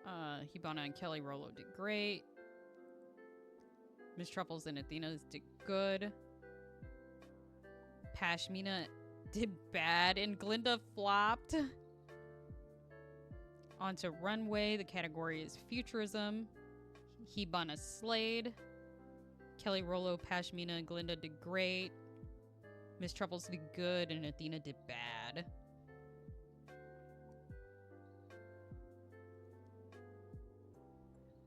S1: Hibana and Kelly Rollo did great. Miss Truffles and Athena did good. Pashmina did bad and Glinda flopped. Onto runway, the category is futurism. Hibana slayed. Kelly Rollo, Pashmina, and Glinda did great. Miss Truffles did good, and Athena did bad.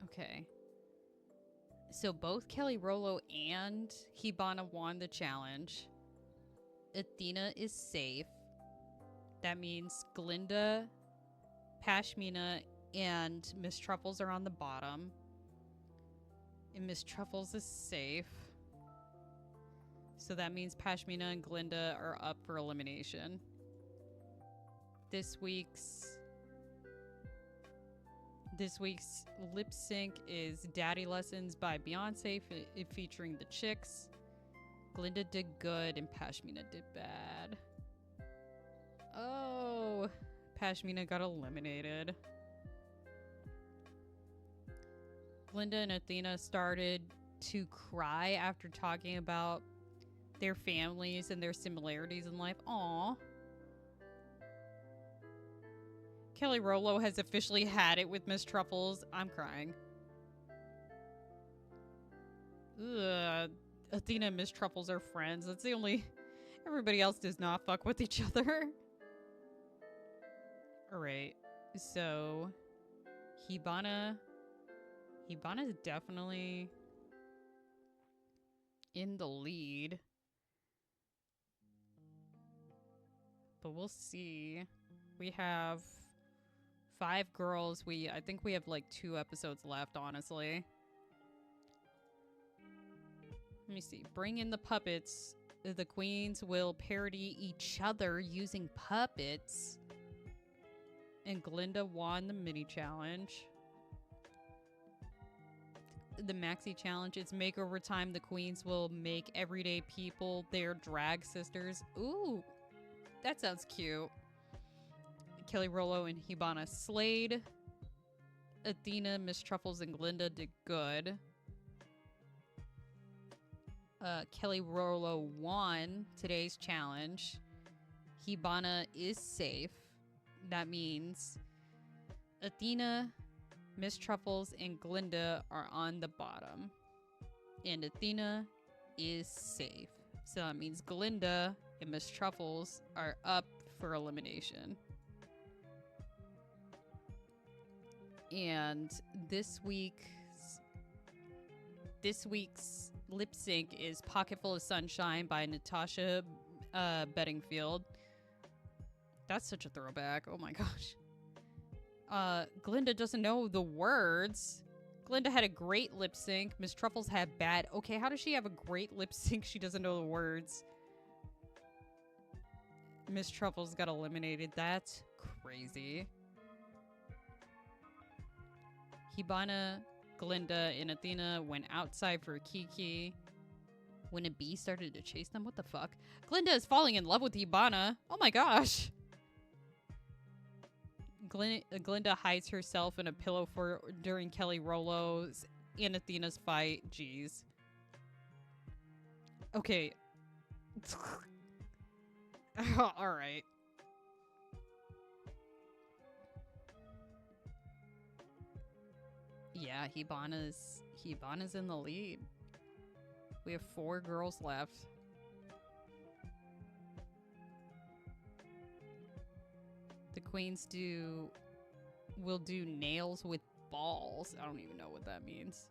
S1: Okay. So both Kelly Rollo and Hibana won the challenge. Athena is safe. That means Glinda, Pashmina, and Miss Truffles are on the bottom. And Miss Truffles is safe. So that means Pashmina and Glinda are up for elimination. This week's lip sync is Daddy Lessons by Beyonce, featuring the Chicks. Glinda did good and Pashmina did bad. Oh, Pashmina got eliminated. Glinda and Athena started to cry after talking about their families and their similarities in life. Aww. Kelly Rollo has officially had it with Miss Truffles. I'm crying. Ugh. Athena and Miss Truffles are friends. That's the only... Everybody else does not fuck with each other. Alright. So... Hibana's definitely in the lead. But we'll see. We have 5 girls. I think we have like 2 episodes left, honestly. Let me see. Bring in the puppets. The queens will parody each other using puppets. And Glinda won the mini challenge. The maxi challenge is makeover time. The queens will make everyday people their drag sisters. Ooh, that sounds cute. Kelly Rollo and Hibana slayed. Athena, Miss Truffles, and Glinda did good. Kelly Rollo won today's challenge. Hibana is safe. That means Athena, Miss Truffles, and Glinda are on the bottom. And Athena is safe. So that means Glinda and Miss Truffles are up for elimination. And this week's lip sync is Pocketful of Sunshine by Natasha Bedingfield. That's such a throwback. Oh my gosh. Glinda doesn't know the words. Glinda had a great lip sync. Miss Truffles had bad. Okay, how does she have a great lip sync? She doesn't know the words. Miss Truffles got eliminated. That's crazy. Hibana, Glinda, and Athena went outside for Kiki. When a bee started to chase them? What the fuck? Glinda is falling in love with Hibana. Oh my gosh. Glinda hides herself in a pillow during Kelly Rollo's and Athena's fight. Jeez. Okay. Alright. Yeah, Hibana's in the lead. We have 4 girls left. The queens will do nails with balls. I don't even know what that means.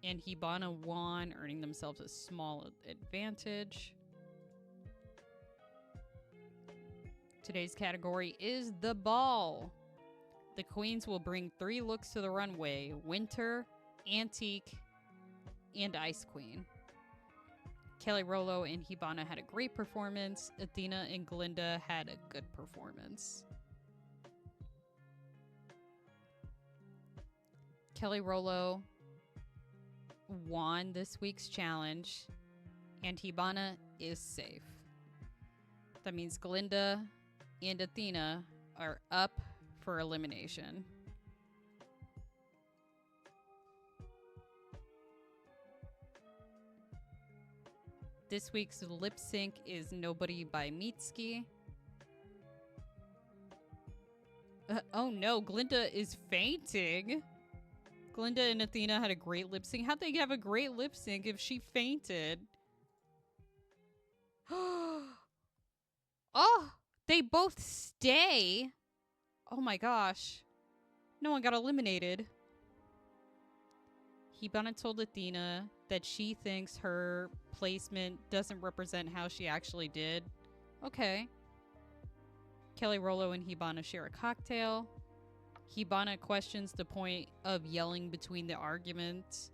S1: And Hibana won, earning themselves a small advantage. Today's category is the ball. The queens will bring 3 looks to the runway: winter, antique, and Ice Queen. Kelly Rollo and Hibana had a great performance. Athena and Glinda had a good performance. Kelly Rollo won this week's challenge, and Hibana is safe. That means Glinda and Athena are up for elimination. This week's lip sync is Nobody by Mitski. Oh no, Glinda is fainting. Glinda and Athena had a great lip sync. How'd they have a great lip sync if she fainted? Oh, they both stay. Oh my gosh. No one got eliminated. Hibana told Athena that she thinks her placement doesn't represent how she actually did. Okay. Kelly Rollo and Hibana share a cocktail. Hibana questions the point of yelling between the arguments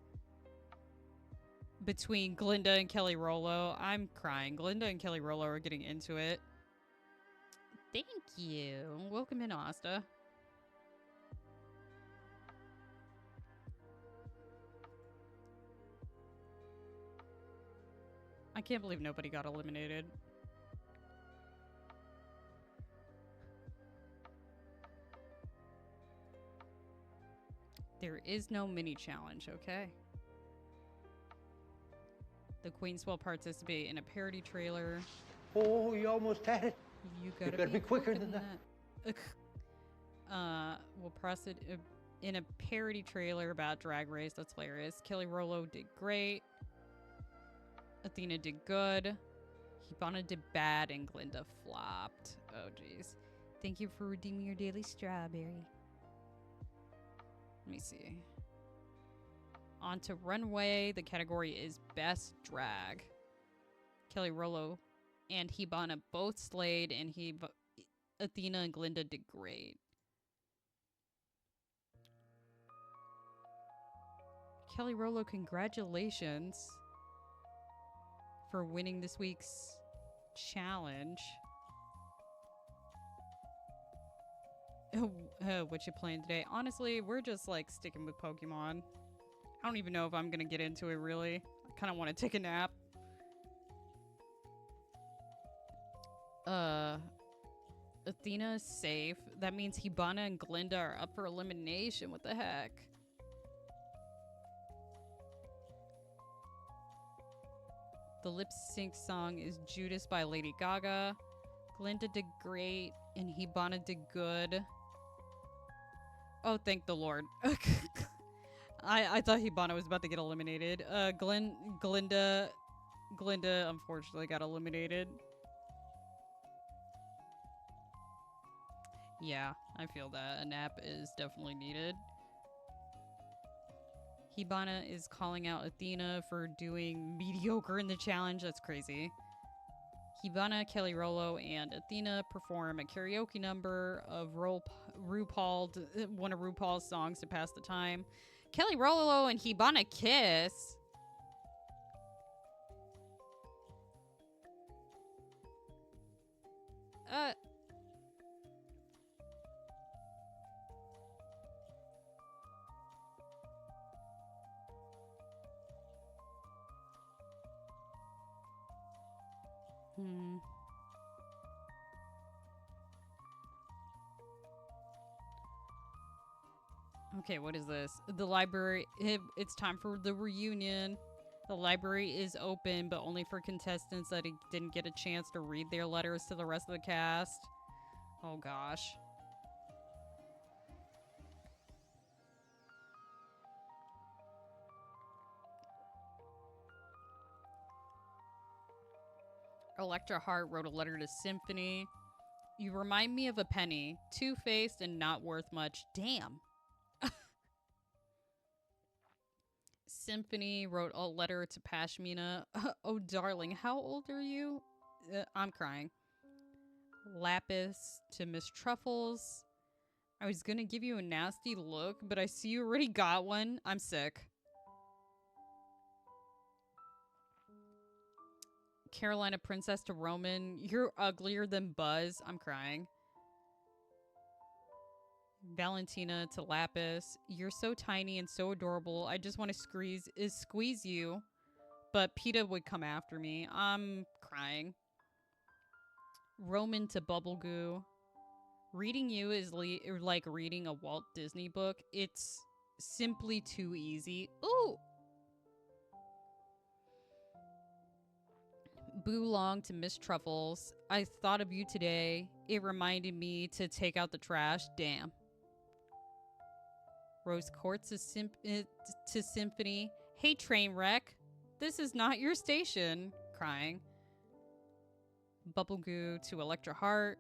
S1: between Glinda and Kelly Rollo. I'm crying. Glinda and Kelly Rollo are getting into it. Thank you. Welcome in, Asta. I can't believe nobody got eliminated. There is no mini challenge, okay? The queens will participate in a parody trailer.
S2: Oh, you almost had it.
S1: You gotta be quicker than that. We'll process in a parody trailer about Drag Race. That's hilarious. Kelly Rollo did great. Athena did good. Hibana did bad, and Glinda flopped. Oh, jeez. Thank you for redeeming your daily strawberry. Let me see. On to runway. The category is best drag. Kelly Rollo and Hibana both slayed, and Athena and Glinda did great. Kelly Rollo, congratulations for winning this week's challenge. What you playing today? Honestly, we're just like sticking with Pokemon. I don't even know if I'm gonna get into it really. I kind of want to take a nap. Athena is safe. That means Hibana and Glinda are up for elimination. What the heck? The lip sync song is Judas by Lady Gaga. Glinda did great, and Hibana did good. Oh, thank the Lord. I thought Hibana was about to get eliminated. Glinda unfortunately got eliminated. Yeah, I feel that. A nap is definitely needed. Hibana is calling out Athena for doing mediocre in the challenge. That's crazy. Hibana, Kelly Rollo, and Athena perform a karaoke number of one of RuPaul's songs to pass the time. Kelly Rollo and Hibana kiss. Hmm. Okay, what is this? The library. It's time for the reunion. The library is open, but only for contestants that didn't get a chance to read their letters to the rest of the cast. Oh gosh. Electra Hart wrote a letter to Symphony. You remind me of a penny, two-faced and not worth much. Damn. Symphony wrote a letter to Pashmina. Oh, darling, how old are you? I'm crying. Lapis to Miss Truffles. I was gonna give you a nasty look, but I see you already got one. I'm sick. Carolina Princess to Roman. You're uglier than Buzz. I'm crying. Valentina to Lapis. You're so tiny and so adorable. I just want to squeeze you, but PETA would come after me. I'm crying. Roman to Bubblegoo. Reading you is like reading a Walt Disney book. It's simply too easy. Ooh! Boo Long to Miss Truffles. I thought of you today. It reminded me to take out the trash. Damn. Rose Quartz to Symphony. Hey, train wreck. This is not your station. Crying. Bubblegoo to Electra Heart.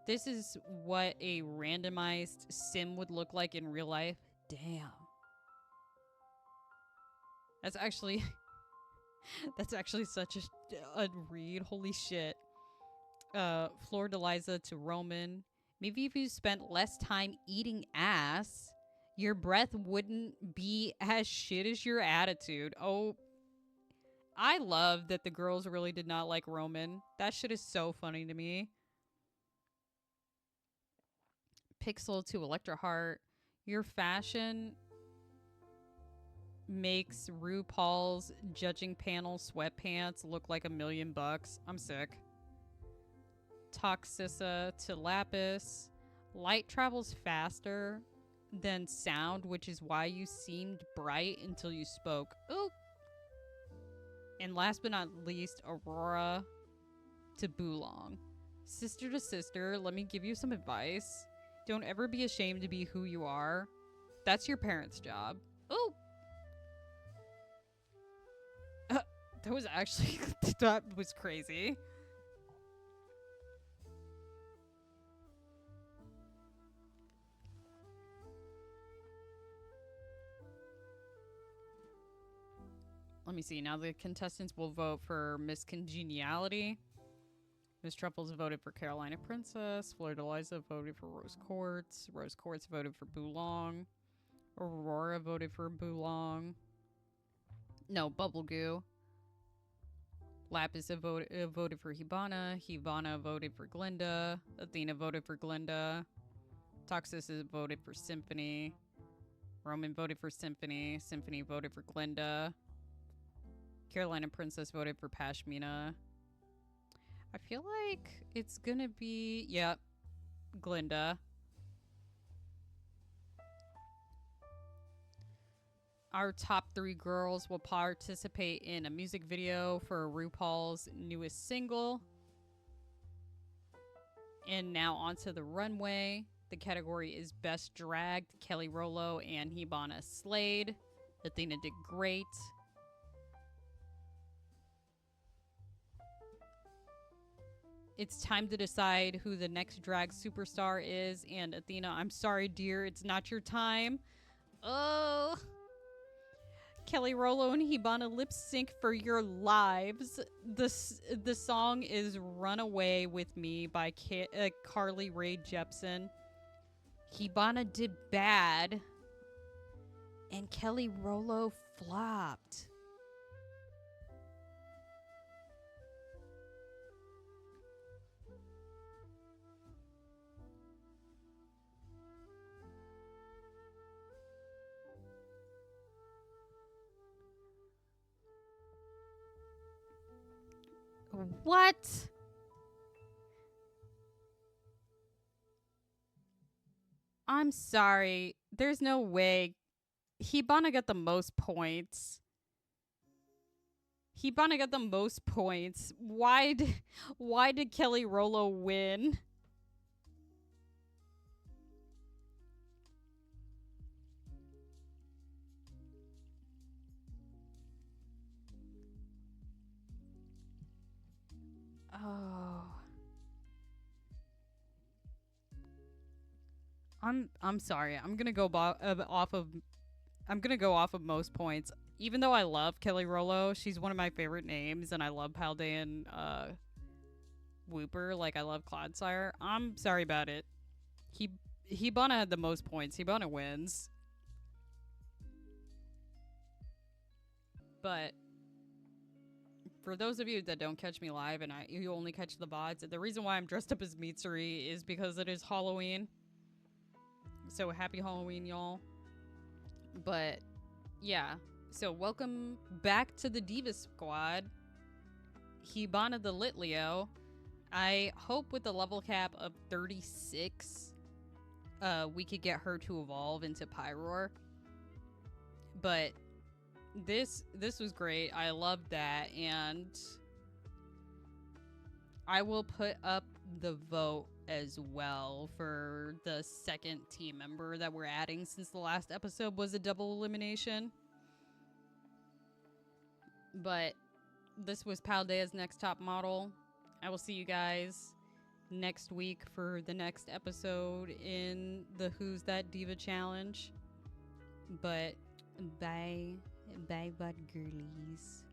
S1: This is what a randomized sim would look like in real life. Damn. That's actually such a read. Holy shit. Flor Deliza to Roman. Maybe if you spent less time eating ass, your breath wouldn't be as shit as your attitude. Oh, I love that the girls really did not like Roman. That shit is so funny to me. Pixel to Electra Heart. Your fashion makes RuPaul's judging panel sweatpants look like $1,000,000. I'm sick. Toxissa to Lapis. Light travels faster than sound, which is why you seemed bright until you spoke. Ooh. And last but not least, Aurora to Boolong. Sister to sister, let me give you some advice. Don't ever be ashamed to be who you are. That's your parents' job. Ooh. That was actually, that was crazy. Let me see. Now the contestants will vote for Miss Congeniality. Miss Truffles voted for Carolina Princess. Fleur Deliza voted for Rose Quartz. Rose Quartz voted for Boolong. Aurora voted for Boolong. No, Bubblegoo. Lapis voted for Hibana. Hibana voted for Glinda. Athena voted for Glinda. Toxis voted for Symphony. Roman voted for Symphony. Symphony voted for Glinda. Carolina Princess voted for Pashmina. I feel like it's gonna be, yep, Glinda. Our top 3 girls will participate in a music video for RuPaul's newest single. And now onto the runway. The category is Best Dragged. Kelly Rollo and Hibana slayed. Athena did great. It's time to decide who the next drag superstar is. And Athena, I'm sorry, dear, it's not your time. Oh. Kelly Rollo and Hibana lip sync for your lives. The song is Runaway with Me by Carly Rae Jepsen. Hibana did bad. And Kelly Rollo flopped. What? I'm sorry. There's no way. Hibana got the most points. Hibana got the most points. Why did Kelly Rolo win? Oh. I'm sorry. I'm gonna go off of most points. Even though I love Kelly Rolo, she's one of my favorite names, and I love Paldea and Whooper. Like I love Clodsire. I'm sorry about it. Hibana had the most points. Hibana wins. But for those of you that don't catch me live and you only catch the VODs, the reason why I'm dressed up as Mitsuri is because it is Halloween. So happy Halloween, y'all. But yeah, so welcome back to the Diva Squad. Hibana the Litleo. I hope with the level cap of 36, we could get her to evolve into Pyroar. But this was great. I loved that, and I will put up the vote as well for the second team member that we're adding, since the last episode was a double elimination. But this was Paldea's next top model. I will see you guys next week for the next episode in the Who's That Diva challenge. But bye bye, bud girlies.